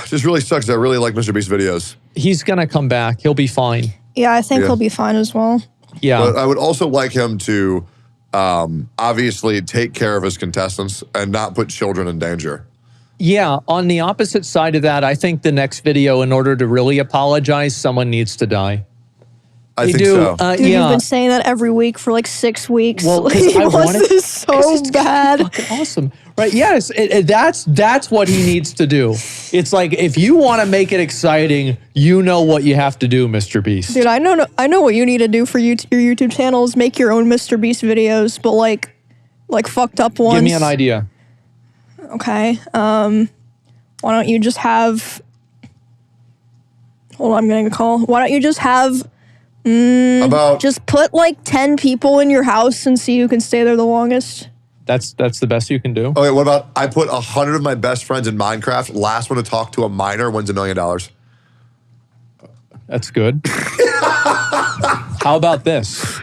Just really sucks. I really like Mr. Beast videos. He's going to come back. He'll be fine. Yeah, I think Yeah. he'll be fine as well. Yeah. But I would also like him to obviously take care of his contestants and not put children in danger. Yeah, on the opposite side of that, I think the next video, in order to really apologize, someone needs to die. I think so. Dude, you've been saying that every week for like 6 weeks. Well, 'cause he I wants wanted- this so bad. Fucking awesome, right? Yes, that's what he needs to do. It's like, if you want to make it exciting, you know what you have to do, Mr. Beast. Dude, I know what you need to do for your YouTube channel is make your own Mr. Beast videos, but like fucked up ones. Give me an idea. Okay. Why don't you just have? Hold on, I'm getting a call. Why don't you just have? About Just put like 10 people in your house and see who can stay there the longest. That's the best you can do. okay, what about I put 100 of my best friends in Minecraft. Last one to talk to a miner wins $1 million. That's good. How about this?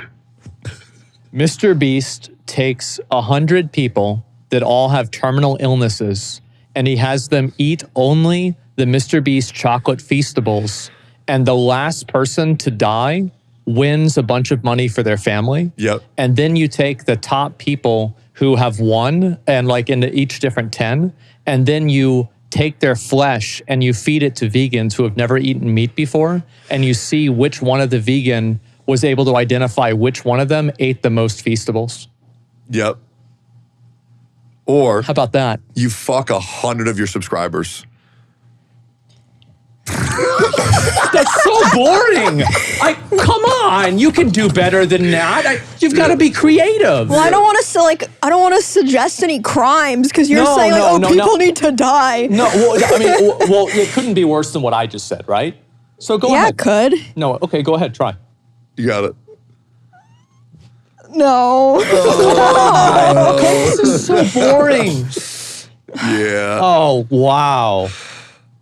Mr. Beast takes 100 people that all have terminal illnesses, and he has them eat only the Mr. Beast chocolate Feastables, and the last person to die wins a bunch of money for their family. Yep. And then you take the top people who have won, and like into each different 10, and then you take their flesh and you feed it to vegans who have never eaten meat before, and you see which one of the vegan was able to identify which one of them ate the most Feastables. Yep. Or How about that? you fuck 100 of your subscribers. That's so boring. Come on, you can do better than that. You've got to be creative. Well, I don't want to suggest any crimes because you're saying like, people need to die. No, well, I mean, well, it couldn't be worse than what I just said, right? So go Yeah, ahead. it could. No, okay, go ahead, try. You got it. No. Okay, this is so boring. Yeah. Oh, wow.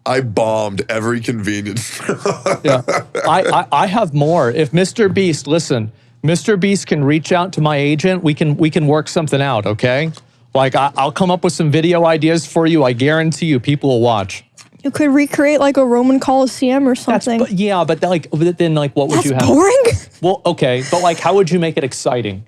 I bombed every convenience store. Yeah, I have more. If Mr. Beast, listen, Mr. Beast can reach out to my agent. We can work something out, okay? Like I'll come up with some video ideas for you. I guarantee you, people will watch. You could recreate like a Roman coliseum or something. But then what would That's you have? boring. Well, okay, but like, how would you make it exciting?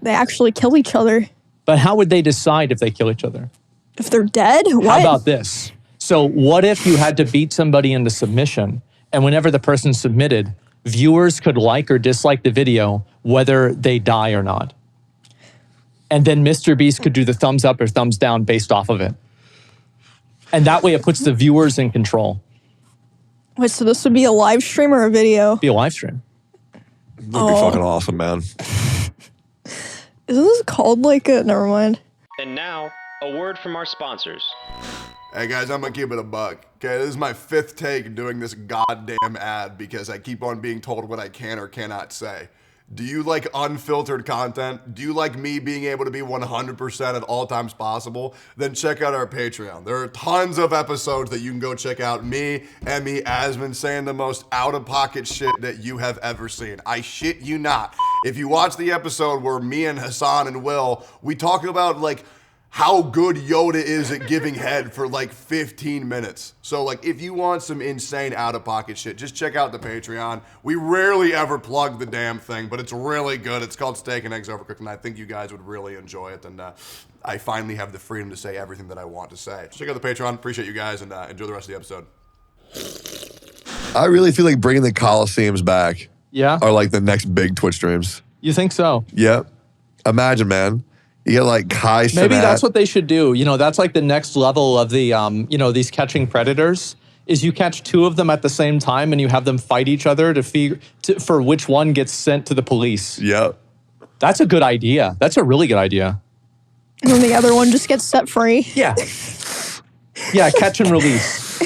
They actually kill each other. But how would they decide if they kill each other? If they're dead, what? How about this? So what if you had to beat somebody into submission, and whenever the person submitted, viewers could like or dislike the video, whether they die or not. And then Mr. Beast could do the thumbs up or thumbs down based off of it. And that way it puts the viewers in control. Wait, so this would be a live stream or a video? Be a live stream. That'd be fucking awesome, man. Isn't this called like a... Never mind. And now, a word from our sponsors. Hey guys, I'm gonna keep it a buck. Okay, this is my 5th take doing this goddamn ad because I keep on being told what I can or cannot say. Do you like unfiltered content? Do you like me being able to be 100% at all times possible? Then check out our Patreon. There are tons of episodes that you can go check out. Me, Emmy, Asmon saying the most out-of-pocket shit that you have ever seen. I shit you not. If you watch the episode where me and Hassan and Will, we talk about like how good Yoda is at giving head for like 15 minutes. So like if you want some insane out-of-pocket shit, just check out the Patreon. We rarely ever plug the damn thing, but it's really good. It's called Steak and Eggs Overcooked, and I think you guys would really enjoy it. And I finally have the freedom to say everything that I want to say. Check out the Patreon. Appreciate you guys, and enjoy the rest of the episode. I really feel like bringing the coliseums back are like the next big Twitch streams. You think so? Yep. Imagine, man. You get like Kai Cenat. Maybe that's what they should do. You know, that's like the next level of the, you know, these catching predators is you catch two of them at the same time and you have them fight each other for which one gets sent to the police. Yep. That's a good idea. That's a really good idea. And then the other one just gets set free. Yeah. Yeah, catch and release.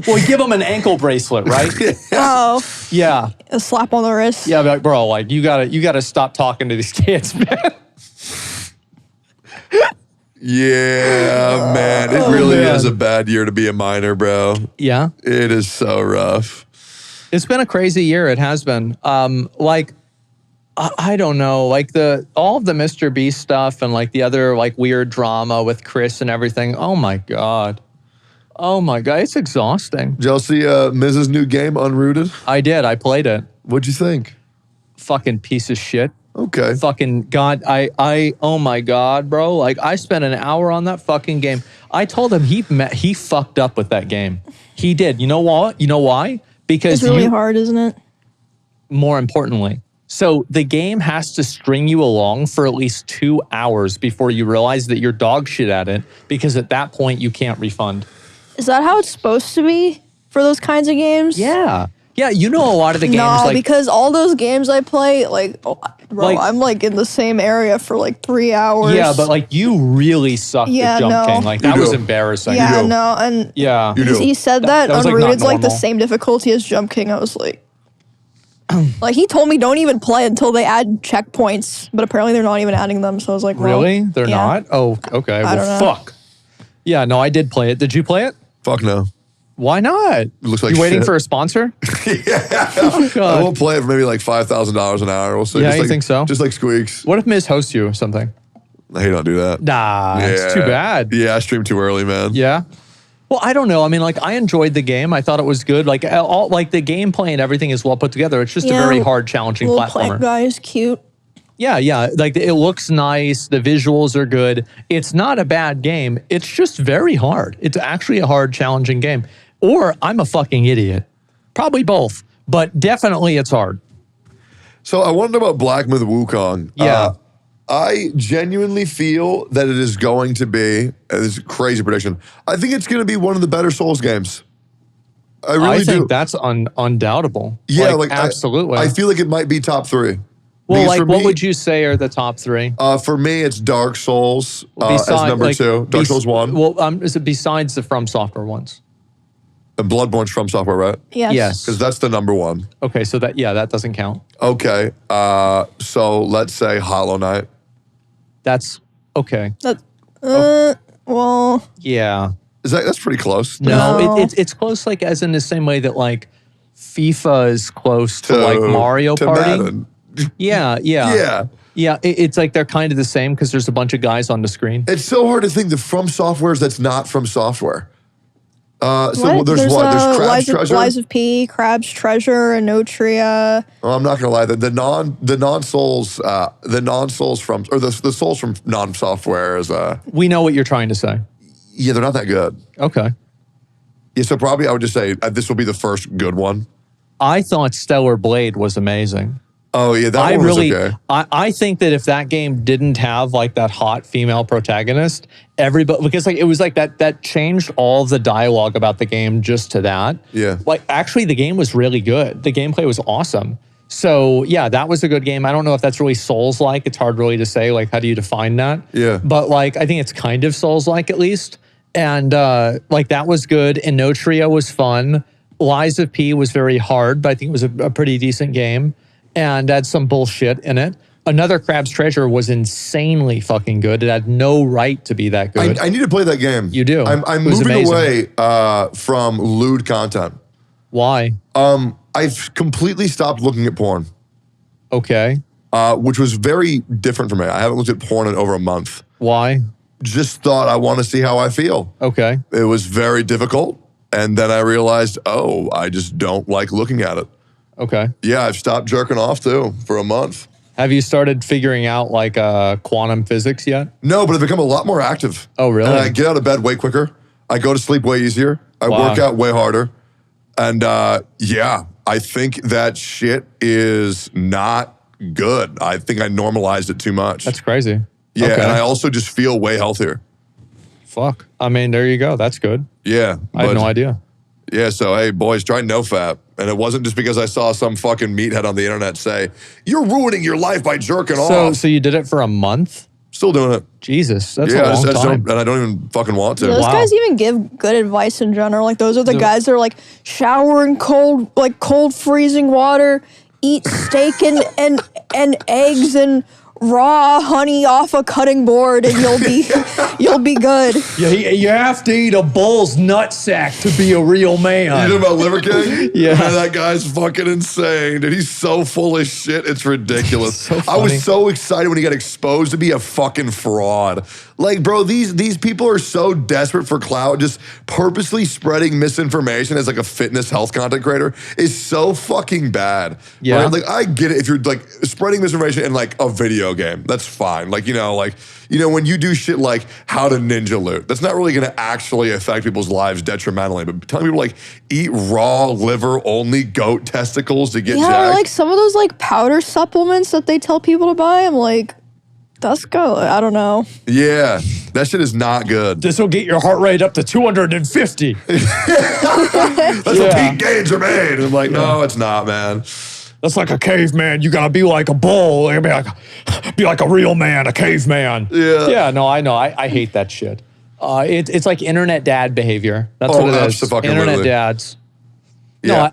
Well, give them an ankle bracelet, right? Oh. Yeah. A slap on the wrist. Yeah, like, bro, like you gotta stop talking to these kids, man. Yeah, man. It really is a bad year to be a minor, bro. Yeah. It is so rough. It's been a crazy year. It has been. Like, I don't know, like all of the Mr. Beast stuff and like the other like weird drama with Chris and everything. Oh my God. Oh my God. It's exhausting. Did y'all see Miz's new game, Unrooted? I did. I played it. What'd you think? Fucking piece of shit. Okay. Fucking God, oh my God, bro. Like I spent an hour on that fucking game. I told him he fucked up with that game. He did. You know what? You know why? Because It's really hard, isn't it? More importantly, so the game has to string you along for at least 2 hours before you realize that you're dog shit at it, because at that point you can't refund. Is that how it's supposed to be for those kinds of games? Yeah. Yeah, you know a lot of the games. No, like, because all those games I play, like, bro, Like- I'm like in the same area for like 3 hours. yeah, but like you really sucked at Jump King. Like that You was do. embarrassing. Yeah, do. no, and Yeah. You do. he said that was, like, not Unrooted's like the normal. same difficulty as Jump King. I was like, like he told me don't even play until they add checkpoints, but apparently they're not even adding them. So I was like, well, Really? They're yeah. not? Oh, okay. I Well, don't know. fuck. Yeah, no, I did play it. Did you play it? Fuck no. Why not? looks like you waiting shit. for a sponsor? I God. won't play it for maybe like $5,000 an hour. We'll see. Yeah, just you like, think so? Just like Squeaks. What if Miz hosts you or something? Hey, don't do that. Nah, it's too bad. Yeah, I streamed too early, man. Yeah. Well, I don't know. I mean, like, I enjoyed the game. I thought it was good. Like, like the gameplay and everything is well put together. It's just a Yeah, very hard, challenging little platformer. plant guy is cute. Yeah. Like, it looks nice. The visuals are good. It's not a bad game. It's just very hard. It's actually a hard, challenging game. Or I'm a fucking idiot. Probably both. But definitely it's hard. So I wonder about Black Myth Wukong. Yeah. I genuinely feel that it is going to be, this is a crazy prediction, I think it's going to be one of the better Souls games. I really I think do. that's undoubtable. Yeah, absolutely. I feel like it might be top three. well, Because like, for what me- would you say are the top three? For me, it's Dark Souls as number like, 2. Dark Souls 1. Well, is it besides the From Software ones? And Bloodborne's from Software, right? Yes. Yes. Because that's the number 1. Okay, so that doesn't count. Okay. So let's say Hollow Knight. That's okay. Well, Yeah. That's pretty close. No, No. it's close, like as in the same way that like FIFA is close to like Mario to Party. Madden. Yeah. Yeah. It's like they're kind of the same because there's a bunch of guys on the screen. It's so hard to think the From Softwares that's not From Software. So what? there's what? There's Crab's Treasure? Lies of P, Crab's Treasure, Anotria. Oh, I'm not gonna lie. The non-Souls from, or the Souls from non-Software is We know what you're trying to say. yeah, they're not that good. Okay. Yeah, so probably I would just say this will be the first good one. I thought Stellar Blade was amazing. Oh yeah, that one was okay. I think that if that game didn't have like that hot female protagonist, everybody, because like it was like that changed all the dialogue about the game just to that. Yeah. Like actually the game was really good. The gameplay was awesome. So yeah, that was a good game. I don't know if that's really Souls-like. It's hard really to say, like, how do you define that? Yeah. But like, I think it's kind of Souls-like at least. And like that was good. Inotria was fun. Lies of P was very hard, but I think it was a pretty decent game. and had some bullshit in it. Another Crab's Treasure was insanely fucking good. It had no right to be that good. I need to play that game. You do. I'm It was moving amazing. away from lewd content. Why? I've completely stopped looking at porn, Okay. which was very different for me. I haven't looked at porn in over a month. Why? Just thought I want to see how I feel. Okay. It was very difficult. And then I realized, oh, I just don't like looking at it. Okay. Yeah, I've stopped jerking off too for a month. Have you started figuring out like quantum physics yet? No, but I've become a lot more active. Oh, really? And I get out of bed way quicker. I go to sleep way easier. I Wow. work out way harder. And yeah, I think that shit is not good. I think I normalized it too much. That's crazy. yeah, Okay. and I also just feel way healthier. Fuck. I mean, there you go. That's good. Yeah. I had no idea. Yeah, so hey, boys, try NoFap. And it wasn't just because I saw some fucking meathead on the internet say, you're ruining your life by jerking off. So you did it for a month? Still doing it. Jesus, that's Yeah, a long I just time. don't, and I don't even fucking want to. Those Wow. guys even give good advice in general. Like those are the guys that are like shower in cold freezing water, eat steak and eggs and raw honey off a cutting board, and you'll be good. Yeah, you have to eat a bull's nutsack to be a real man. You know about Liver King? Yeah. Man, that guy's fucking insane, dude. He's so full of shit. It's ridiculous. So I funny. was so excited when he got exposed to be a fucking fraud. Like, bro, these people are so desperate for clout, just purposely spreading misinformation as like a fitness health content creator is so fucking bad. Yeah. Right? Like, I get it if you're like spreading misinformation in like a video game. That's fine. Like, when you do shit like how to ninja loot, that's not really gonna actually affect people's lives detrimentally. But telling people like eat raw liver only goat testicles to get Yeah, or jacked. like some of those like powder supplements that they tell people to buy. I'm like, that's good. I don't know. Yeah, that shit is not good. This will get your heart rate up to 250. That's what Yeah. peak gains are made. And I'm like, no, it's not, man. That's like a caveman. You gotta be like a bull. You gotta be like a real man, a caveman. Yeah. Yeah, no, I know. I hate that shit. It's like internet dad behavior. That's Oh, what it is. abso-fucking-lutely. Internet dads. Yeah.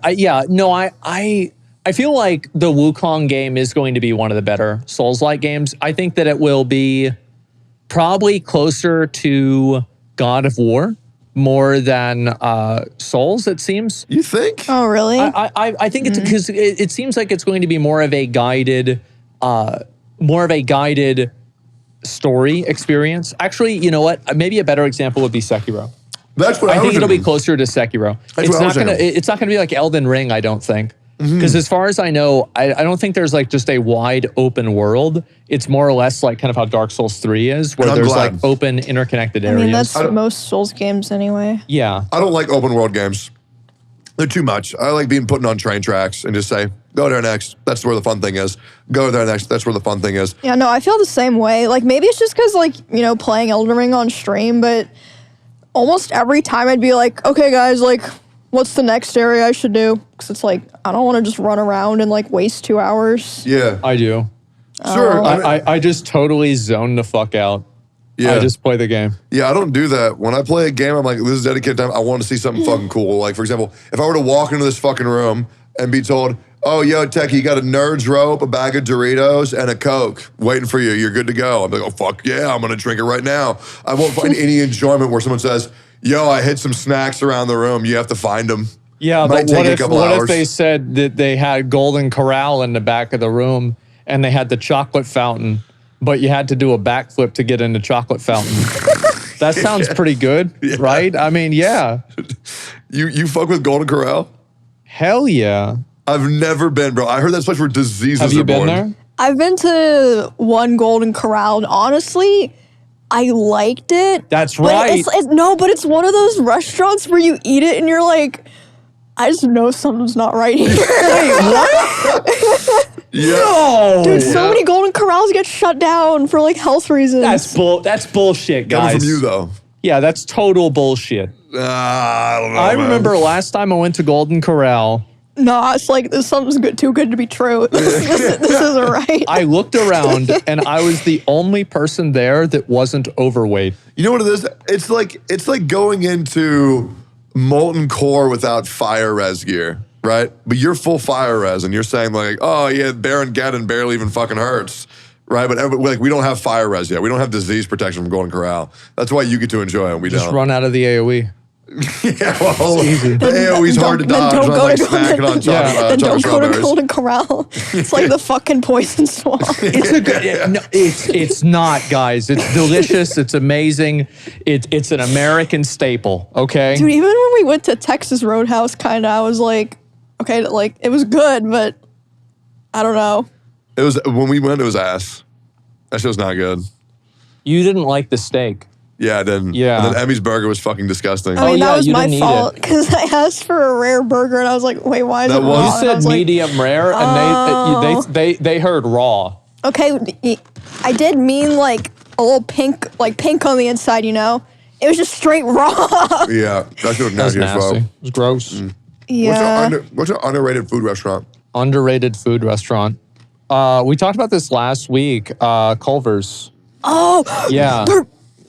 I feel like the Wukong game is going to be one of the better Souls-like games. I think that it will be probably closer to God of War more than Souls, it seems. You think? Oh, really? I think it's because it seems like it's going to be more of a guided story experience. Actually, you know what? Maybe a better example would be Sekiro. That's what I I think was it'll be thinking. closer to Sekiro. That's what I was thinking. It's not gonna be like Elden Ring, I don't think. Because as far as I know, I don't think there's like just a wide open world. It's more or less like kind of how Dark Souls 3 is, where And I'm there's glad. like open interconnected I areas. mean, that's most Souls games anyway. yeah. I don't like open world games. They're too much. I like being put on train tracks and just say, go there next. That's where the fun thing is. Go there next. That's where the fun thing is. Yeah, no, I feel the same way. Like maybe it's just because like, playing Elden Ring on stream, but almost every time I'd be like, okay guys, like what's the next area I should do? Because it's like, I don't want to just run around and like waste 2 hours. Yeah. I do. Sure. I just totally zone the fuck out. Yeah. I just play the game. Yeah, I don't do that. When I play a game, I'm like, this is dedicated time. I want to see something fucking cool. Like, for example, if I were to walk into this fucking room and be told, oh, yo, Teccy, you got a Nerds rope, a bag of Doritos, and a Coke waiting for you. You're good to go. I'm like, oh, fuck yeah, I'm going to drink it right now. I won't find any enjoyment where someone says, yo, I hid some snacks around the room. You have to find them. Yeah, Might but take what a if couple what hours. if they said that they had Golden Corral in the back of the room and they had the chocolate fountain, but you had to do a backflip to get in the chocolate fountain? That sounds pretty good, right? I mean, yeah. You fuck with Golden Corral? Hell yeah. I've never been, bro. I heard that's place where diseases Have you are been born. there? I've been to one Golden Corral, and honestly, I liked it. That's But right. but it's one of those restaurants where you eat it and you're like, I just know something's not right here. Yeah. Oh, Dude, so many Golden Corrals get shut down for like health reasons. that's bullshit, guys. Coming from you, though. Yeah, that's total bullshit. I don't know, I man. remember last time I went to Golden Corral, Nah, it's like this something's too good to be true. This isn't right. I looked around and I was the only person there that wasn't overweight. You know what it is? It's like going into molten core without fire res gear, right? But you're full fire res, and you're saying like, oh yeah, Baron Geddon barely even fucking hurts, right? But like we don't have fire res yet. We don't have disease protection from Golden Corral. That's why you get to enjoy it. We Just don't. run out of the AoE. Yeah, well, the AoE's hard to dodge. Then don't go Like to smacking on then don't go to strawberries. Golden Corral. It's like the fucking poison swamp. It's a good. No, it's not, guys. It's delicious. It's amazing. It's an American staple. Okay. Dude, even when we went to Texas Roadhouse, kind of, I was like, okay, like it was good, but I don't know. It was when we went. It was ass. That shit was not good. You didn't like the steak. Yeah, I didn't. Yeah. And then Emmy's burger was fucking disgusting. I mean, yeah, that was you my didn't eat fault it. because I asked for a rare burger and I was like, wait, why is That it was- raw? You And I said was like, medium rare, and they heard raw. okay, I did mean like a little pink, like pink on the inside, you know? It was just straight raw. Yeah, that shit was That's nasty as nasty. well. It was gross. Yeah. What's an underrated food restaurant? Underrated food restaurant. We talked about this last week. Culver's. Oh, Yeah.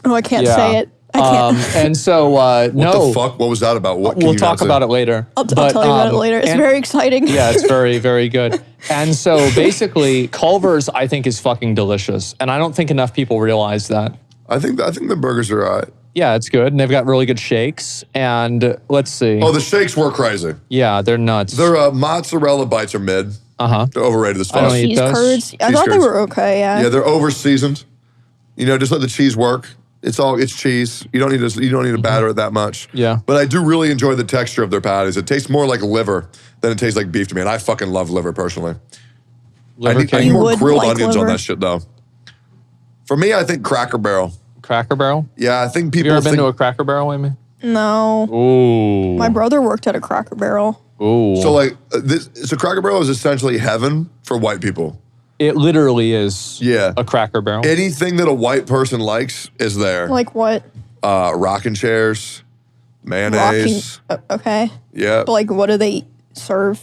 oh, I can't Yeah. say it. I can't. And so What no, the fuck? What was that about? What can we'll you talk not say? about it later. I'll tell you about it later. It's very exciting. Yeah, it's very, very good. And so basically, Culver's, I think, is fucking delicious. And I don't think enough people realize that. I think the burgers are all right. Yeah, it's good. And they've got really good shakes. And let's see. Oh, the shakes were crazy. Yeah, they're nuts. Their mozzarella bites are mid. Uh-huh. They're overrated as I don't fuck. eat Cheese those. curds. I Cheese thought they curds. were okay, yeah. Yeah, they're over seasoned. You know, just let the cheese work. It's cheese. You don't need to batter it that much. Yeah. But I do really enjoy the texture of their patties. It tastes more like liver than it tastes like beef to me, and I fucking love liver personally. Liver I need cake. more would grilled like onions on liver. that shit though. For me, I think Cracker Barrel. Cracker Barrel? Yeah, I think Have people you ever been think, to a Cracker Barrel, Amy? No. Ooh. My brother worked at a Cracker Barrel. Ooh. so like so Cracker Barrel is essentially heaven for white people. It literally is Yeah. a Cracker Barrel. Anything that a white person likes is there. Like what? Rocking chairs, mayonnaise. Okay. Yeah. But like, what do they serve?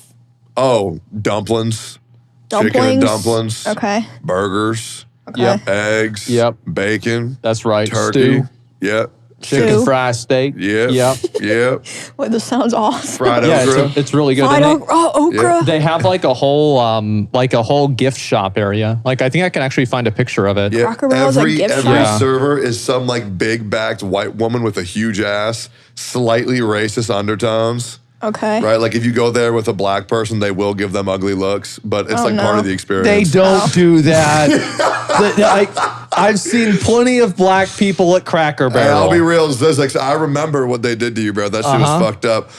Oh, dumplings. Chicken and Dumplings? dumplings. Okay. Burgers. Yep. Eggs. Yep. Bacon. That's right. Turkey. Stew. Yep. Chicken Stew. fried steak. Yep. Yep. Yep. Wait, this sounds awesome. Fried Yeah, okra. it's really good. Fried And okra. Oh, okra. they have like a whole gift shop area. Like I think I can actually find a picture of it. Yeah, Cracker Barrel's a gift every shop? Yeah. server is some like big backed white woman with a huge ass, slightly racist undertones. Okay. Right? Like if you go there with a black person, they will give them ugly looks, but it's Oh, like part no. of the experience. They don't do that. I've seen plenty of black people at Cracker And Barrel. I'll be real, Zizix, I remember what they did to you, bro. That shit was fucked up.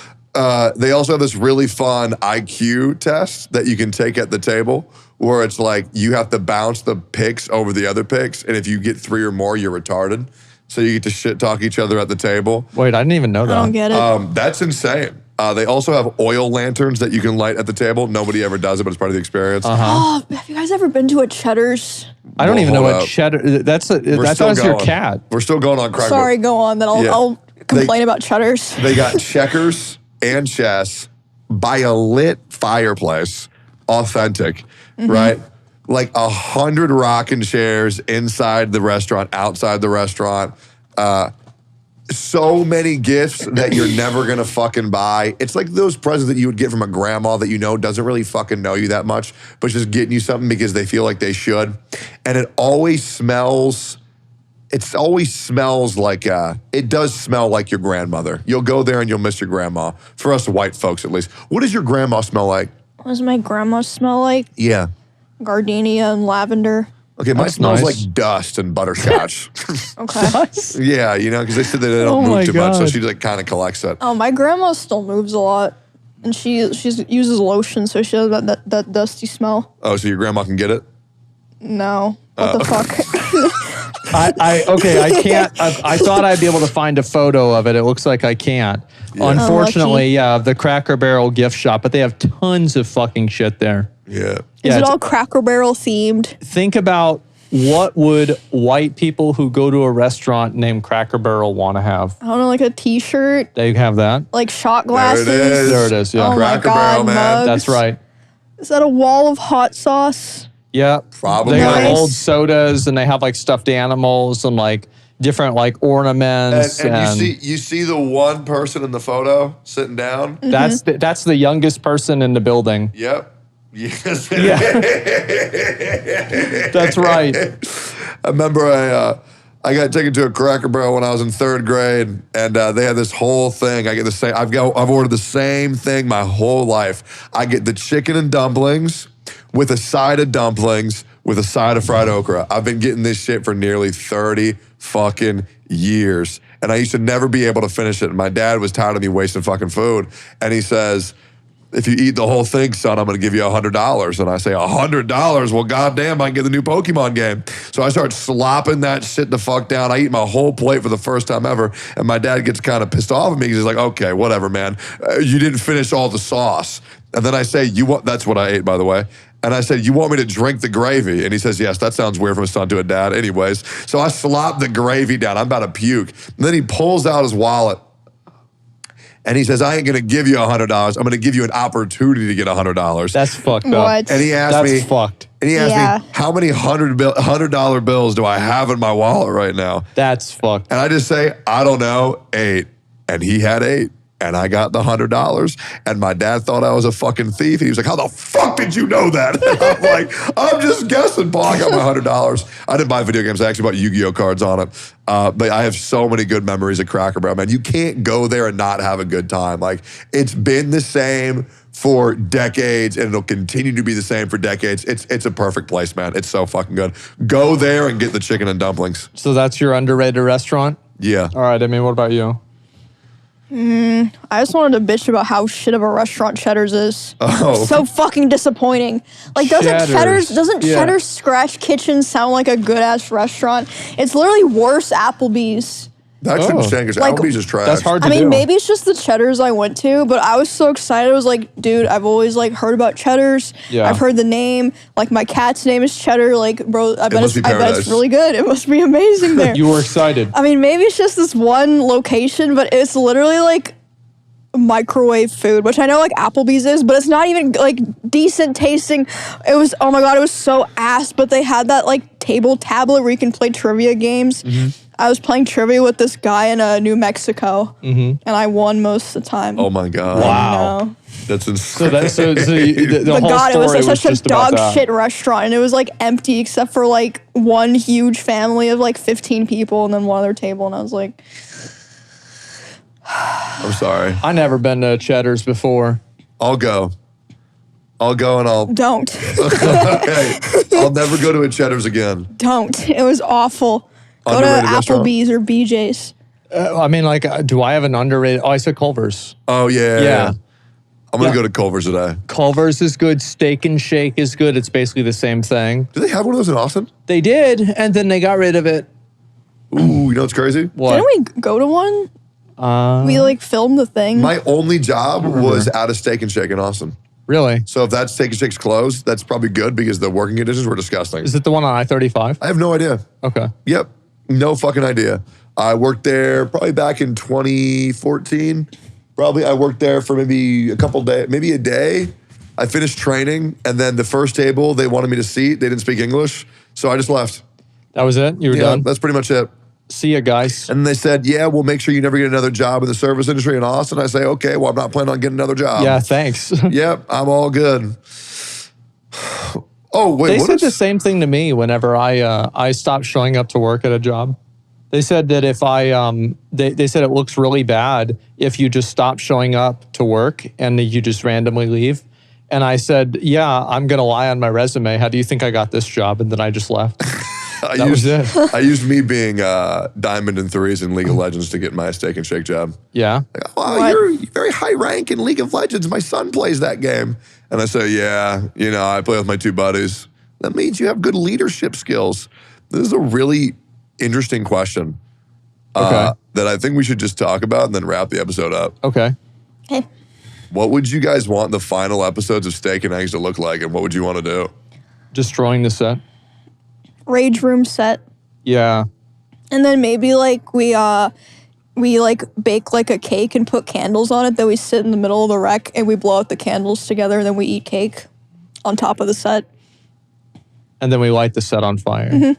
They also have this really fun IQ test that you can take at the table where it's like you have to bounce the picks over the other picks, and if you get 3 or more, you're retarded. So you get to shit talk each other at the table. Wait, I didn't even know I that. don't get it. That's insane. They also have oil lanterns that you can light at the table. Nobody ever does it, but it's part of the experience. Oh, have you guys ever been to a Cheddar's? I don't even know hold what up. cheddar. That's We're still your going. cat. We're still going on Cracker. Sorry, go on. Then Yeah. I'll complain about Cheddar's. They got checkers and chess by a lit fireplace, authentic, right? Like 100 rocking chairs inside the restaurant, outside the restaurant. So many gifts that you're never gonna fucking buy. It's like those presents that you would get from a grandma that you know doesn't really fucking know you that much, but just getting you something because they feel like they should. And it always smells. It always smells like, it does smell like your grandmother. You'll go there and you'll miss your grandma. For us white folks, at least. What does your grandma smell like? What does my grandma smell like? Yeah. Gardenia and lavender. Okay, mine That's smells nice. like dust and butterscotch. Okay. Yeah, you know, because they said that they don't Oh my move too much, so God. she like kind of collects it. Oh, my grandma still moves a lot. And she uses lotion, so she has that dusty smell. Oh, so your grandma can get it? No. What the fuck? I can't. I thought I'd be able to find a photo of it. It looks like I can't. Unfortunately, yeah, the Cracker Barrel gift shop, but they have tons of fucking shit there. Yeah. Is Yeah, it it's- all Cracker Barrel themed? Think about what would white people who go to a restaurant named Cracker Barrel want to have. I don't know, like a t-shirt, They have that. like shot There glasses. it is. There it is, yeah. Oh my Cracker God, Barrel, man. mugs. That's right. Is that a wall of hot sauce? Yeah. Probably. They got Nice. old sodas and they have like stuffed animals and like different like ornaments. And you see the one person in the photo sitting down? That's the youngest person in the building. Yep. Yes. Yeah. That's right. I remember I got taken to a Cracker Barrel when I was in 3rd grade, and they had this whole thing. I get the same. I've ordered the same thing my whole life. I get the chicken and dumplings with a side of dumplings with a side of fried okra. I've been getting this shit for nearly 30 fucking years, and I used to never be able to finish it. And my dad was tired of me wasting fucking food, and he says, if you eat the whole thing, son, I'm going to give you $100. And I say, $100? Well, goddamn, I can get the new Pokemon game. So I start slopping that shit the fuck down. I eat my whole plate for the first time ever. And my dad gets kind of pissed off at me because he's like, okay, whatever, man. You didn't finish all the sauce. And then I say, that's what I ate, by the way. And I said, you want me to drink the gravy? And he says, yes, that sounds weird from a son to a dad. Anyways, so I slop the gravy down. I'm about to puke. And then he pulls out his wallet. And he says, I ain't going to give you $100. I'm going to give you an opportunity to get $100. That's fucked up. What? And he asked me, That's fucked. And he asked Yeah. me, how many $100 bills do I have in my wallet right now? That's fucked. And I just say, I don't know, 8. And he had 8. And I got the $100. And my dad thought I was a fucking thief. He was like, how the fuck did you know that? And I'm like, I'm just guessing, Paul. I got my $100. I didn't buy video games. I actually bought Yu-Gi-Oh cards on it. But I have so many good memories at Cracker Barrel, man. You can't go there and not have a good time. Like, it's been the same for decades, and it'll continue to be the same for decades. It's a perfect place, man. It's so fucking good. Go there and get the chicken and dumplings. So that's your underrated restaurant? Yeah. All right, I mean, what about you? I just wanted to bitch about how shit of a restaurant Cheddars is. Oh. So fucking disappointing. Like, Cheddars. doesn't Yeah. Cheddars Scratch Kitchen sound like a good ass restaurant? It's literally worse Applebee's. That's Oh. insane because Like, Applebee's is trash. That's hard to I mean, do. maybe it's just the Cheddars I went to, but I was so excited. I was like, dude, I've always like heard about Cheddars. Yeah. I've heard the name. Like, my cat's name is Cheddar. Like, bro, I bet must be it's paradise. really good. It must be amazing there. You were excited. I mean, maybe it's just this one location, but it's literally like microwave food, which I know like Applebee's is, but it's not even like decent tasting. It was, oh my God, it was so ass, but they had that like table tablet where you can play trivia games. I was playing trivia with this guy in New Mexico, and I won most of the time. Oh my God. Wow. I know. That's insane. The But whole God, it was story such a just about dog that. shit restaurant, and it was like empty except for like one huge family of like 15 people and then one other table, and I was like, I'm sorry. I never been to Cheddars before. I'll go and I'll. don't. Okay. I'll never go to a Cheddars again. Don't. It was awful. Go to Underrated restaurant? Applebee's or BJ's. I mean, like, do I have an underrated? Oh, I said Culver's. Oh, yeah. Yeah. I'm going to Yeah. go to Culver's today. Culver's is good. Steak and Shake is good. It's basically the same thing. Do they have one of those in Austin? They did, and then they got rid of it. Ooh, you know what's crazy? What? Didn't we go to one? We like filmed the thing. My only job was at a Steak and Shake in Austin. Really? So if that Steak and Shake's closed, that's probably good because the working conditions were disgusting. Is it the one on I-35? I have no idea. Okay. Yep. No fucking idea. I worked there probably back in 2014. Probably I worked there for maybe a couple days, maybe a day. I finished training, and then the first table they wanted me to seat. They didn't speak English, so I just left. That was it? You were Yeah, done? that's pretty much it. See ya, guys. And they said, yeah, we'll make sure you never get another job in the service industry in Austin. I say, okay, well, I'm not planning on getting another job. Yeah, thanks. Yep, I'm all good. Oh, wait, They what said is- the same thing to me whenever I stopped showing up to work at a job. They said that if they said it looks really bad if you just stop showing up to work and you just randomly leave. And I said, yeah, I'm going to lie on my resume. How do you think I got this job? And then I just left. That was it. I used me being Diamond and Threes in League of Legends to get my Steak and Shake job. Yeah. Like, wow, What? you're very high rank in League of Legends. My son plays that game. And I say, yeah, you know, I play with my 2 buddies. That means you have good leadership skills. This is a really interesting question Okay. that I think we should just talk about and then wrap the episode up. Okay. Okay. What would you guys want the final episodes of Steak and Eggs to look like, and what would you want to do? Destroying the set. Rage room set. Yeah. And then maybe like we like bake like a cake and put candles on it. Then we sit in the middle of the wreck and we blow out the candles together. And then we eat cake on top of the set. And then we light the set on fire.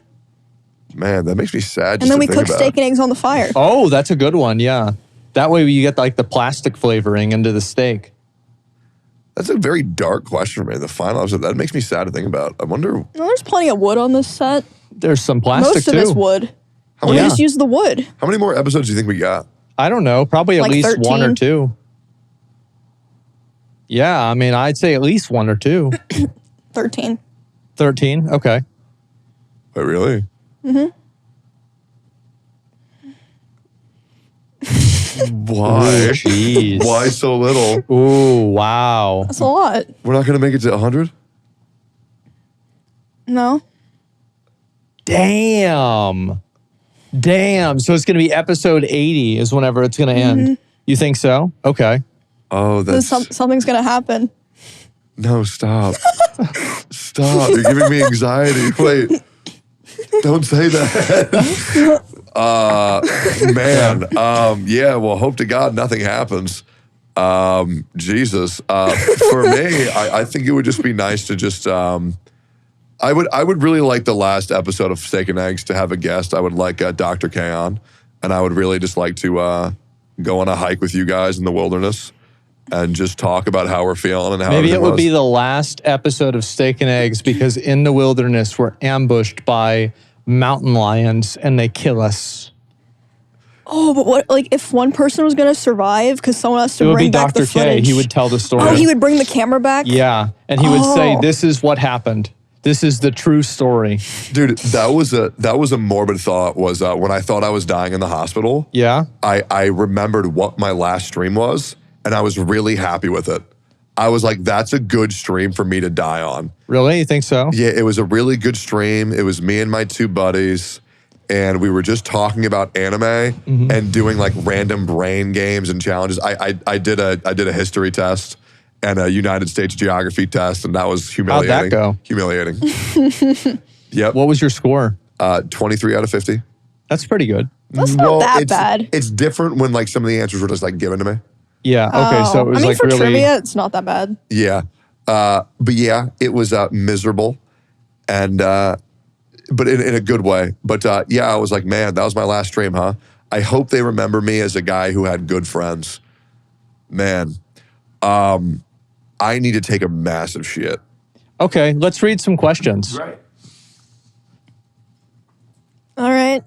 Man, that makes me sad. And then we cook steak and eggs on the fire. Oh, that's a good one. Yeah. That way you get like the plastic flavoring into the steak. That's a very dark question for me. The final episode, that makes me sad to think about. I wonder. Well, there's plenty of wood on this set. There's some plastic Most of too. it's wood. How We many, just use the wood. how many more episodes do you think we got? I don't know. Probably at Like least 1 or 13. 2. Yeah. I mean, I'd say at least 1 or 2. 13. 13. Okay. Wait, really? Why? Jeez. Why so little? Ooh, wow. That's a lot. We're not going to make it to 100? No. Damn. Damn. So it's going to be episode 80 is whenever it's going to end. You think so? Okay. Oh, Then that's... something's going to happen. No, stop. Stop. You're giving me anxiety. Wait. Don't say that. Man. Yeah, well, hope to God nothing happens. Jesus. For me, I think it would just be nice to just... I would really like the last episode of Steak and Eggs to have a guest. I would like Dr. K on. And I would really just like to go on a hike with you guys in the wilderness and just talk about how we're feeling and how Maybe it everything would was. be the last episode of Steak and Eggs because in the wilderness we're ambushed by mountain lions and they kill us. Oh, but what, like, if one person was going to survive because someone has It to would be bring back Dr. the K. footage. He would tell the story. Oh, he would bring the camera back? Yeah. And he would say, Oh. this is what happened. This is the true story. Dude, that was a morbid thought. Was when I thought I was dying in the hospital. Yeah. I remembered what my last stream was, and I was really happy with it. I was like, that's a good stream for me to die on. Really? You think so? Yeah, it was a really good stream. It was me and my 2 buddies, and we were just talking about anime and doing like random brain games and challenges. I did a history test and a United States geography test, and that was humiliating. How'd that go? Humiliating. Yep. What was your score? 23 out of 50. That's pretty good. That's not that bad. It's different when like some of the answers were just like given to me. Yeah. Okay. So it was I mean, like for really. trivia, it's not that bad. Yeah. But yeah, it was miserable and but in a good way. But yeah, I was like, man, that was my last stream, huh? I hope they remember me as a guy who had good friends. Man, I need to take a massive shit. Okay. Let's read some questions. Right. All right.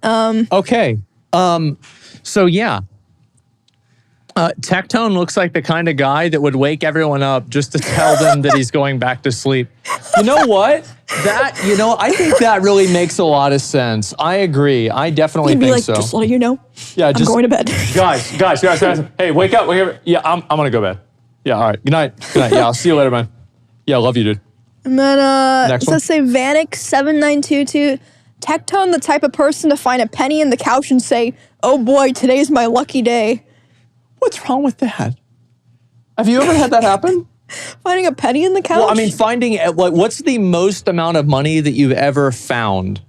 Okay. So yeah. Tectone looks like the kind of guy that would wake everyone up just to tell them that he's going back to sleep. You know what? I think that really makes a lot of sense. I agree. I definitely He'd be think like, so. just letting you know, Yeah, I'm going to bed. guys. Hey, wake up. Yeah, I'm gonna go to bed. Yeah, all right. Good night. Yeah, I'll see you later, man. Yeah, I love you, dude. And then Next it one. says say Vanik7922. Tectone the type of person to find a penny in the couch and say, oh boy, today's my lucky day. What's wrong with that? Have you ever had that happen? Finding a penny in the couch? Well, I mean, finding like what's the most amount of money that you've ever found?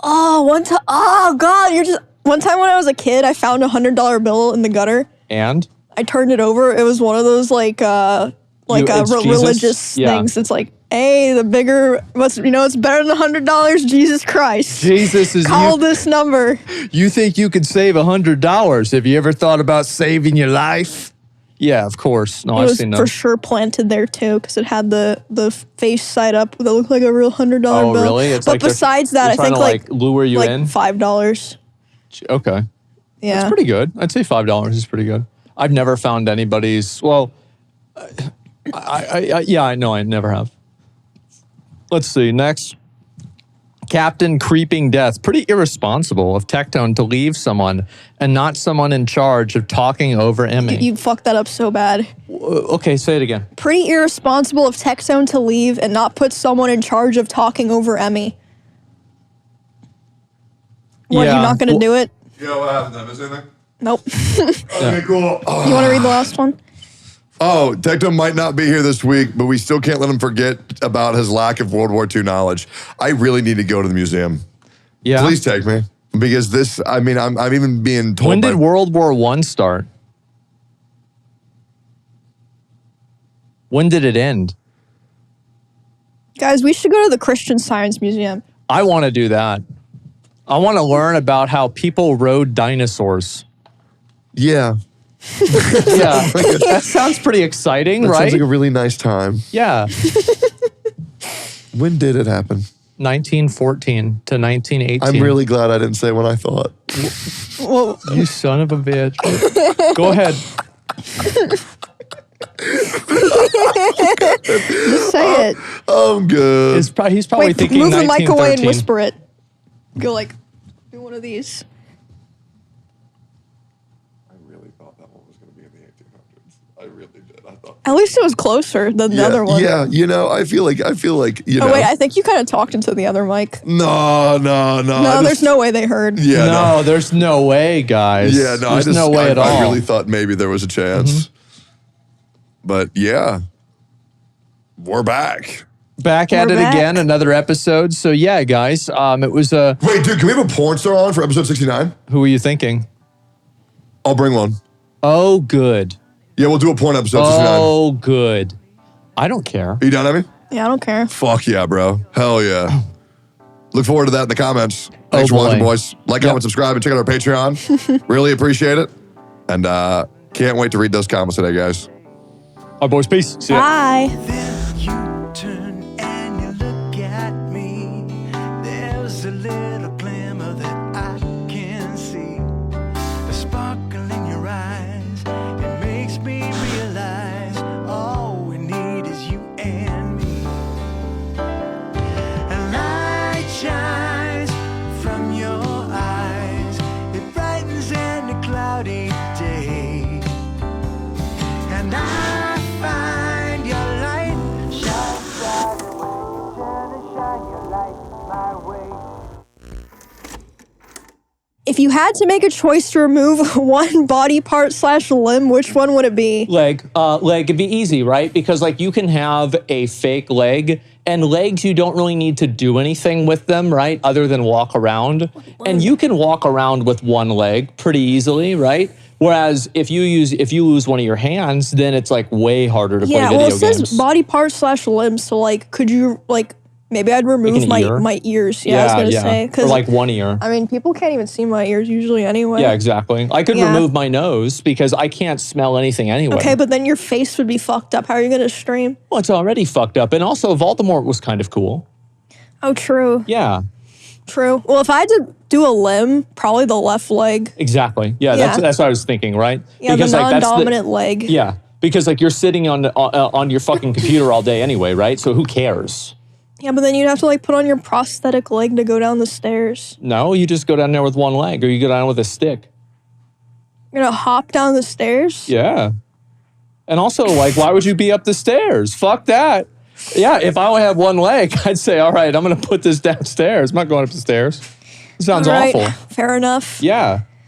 Oh, one time. Oh, God. One time when I was a kid, I found a $100 bill in the gutter. And I turned it over. It was one of those it's Jesus? religious Yeah. things. It's like, hey, the bigger, it's better than $100. Jesus Christ. Jesus is Call this number. You think you could save $100? Have you ever thought about saving your life? Yeah, of course. No, It I've was seen for those. sure planted there too, because it had the face side up that looked like a real $100 Oh, bill. really? It's but like they're- besides that, they're I trying think to, lure you like in. $5. Okay, Yeah, that's pretty good. I'd say $5 is pretty good. I've never found anybody's. Well, I know I never have. Let's see next. Captain Creeping Death. Pretty irresponsible of Tectone to leave someone and not someone in charge of talking over Emmy. You fucked that up so bad. Okay, say it again. Pretty irresponsible of Tectone to leave and not put someone in charge of talking over Emmy. What, Yeah. you're not going to do it? You know what happened? Did I miss anything? Nope. Okay, cool. You want to read the last one? Oh, Tectone might not be here this week, but we still can't let him forget about his lack of World War II knowledge. I really need to go to the museum. Yeah. Please take me. Because this, I mean, I'm even being told When by... did World War I start? When did it end? Guys, we should go to the Christian Science Museum. I want to do that. I want to learn about how people rode dinosaurs. Yeah. Yeah, that sounds pretty exciting, That right? sounds like a really nice time. Yeah. When did it happen? 1914 to 1918. I'm really glad I didn't say when I thought. Well, You son of a bitch. Go ahead. just say it. I'm good. He's probably Wait, thinking move the mic away and 1913. whisper it. Go like, do one of these. I really thought that one was going to be in the 1800s. I really did. I thought. At least it was closer than the other one. Yeah, you know, I feel like, you know. Oh wait, I think you kind of talked into the other mic. No. No, there's no way they heard. Yeah, No, there's no way, guys. Yeah, no, there's no way at all. I really thought maybe there was a chance. But yeah, we're back. Back at We're it back. again, another episode. So yeah, guys, it was Wait, dude, can we have a porn star on for episode 69? who were you thinking? I'll bring one. Oh, good. Yeah, we'll do a porn episode 69. Oh, good. I don't care. Are you down, Emmy? Yeah, I don't care. Fuck yeah, bro. Hell yeah. Look forward to that in the comments. Thanks for watching, boy. boys. Like, comment, subscribe, and check out our Patreon. Really appreciate it. And can't wait to read those comments today, guys. All right, boys. Peace. See ya. Bye. Then you turn and you look at me. There's a little glimmer that I can see. A sparkle in your eyes. It makes me realize all we need is you and me. A light shines from your eyes. It brightens any cloudy day. And I find your light shine brighter when you turn and shine your light my way. If you had to make a choice to remove one body part / limb, which one would it be? Leg. It'd be easy, right? Because like you can have a fake leg, and legs you don't really need to do anything with them, right? Other than walk around. And you can walk around with one leg pretty easily, right? Whereas if you lose one of your hands, then it's like way harder to play Yeah, video well, it says games. body part / limb, so like, could you like maybe I'd remove an ear? my ears? Yeah, I was gonna say Or because like one ear. I mean, people can't even see my ears usually anyway. Yeah, exactly. I could Yeah. remove my nose because I can't smell anything anyway. Okay, but then your face would be fucked up. How are you gonna stream? Well, it's already fucked up. And also, Voldemort was kind of cool. Oh, true, Yeah, true. Well, if I had to do a limb, probably the left leg. exactly. Yeah, Yeah. That's what I was thinking, right? Yeah, Because, the like, that's non-dominant leg. Yeah, because like you're sitting on your fucking computer all day anyway, right? So who cares? Yeah, but then you'd have to like put on your prosthetic leg to go down the stairs. No, you just go down there with one leg, or you go down with a stick. You're gonna hop down the stairs? Yeah. And also, like, why would you be up the stairs? Fuck that. Yeah, if I only had one leg, I'd say, all right, I'm gonna put this downstairs. I'm not going up the stairs. It sounds All right, awful. fair enough. Yeah.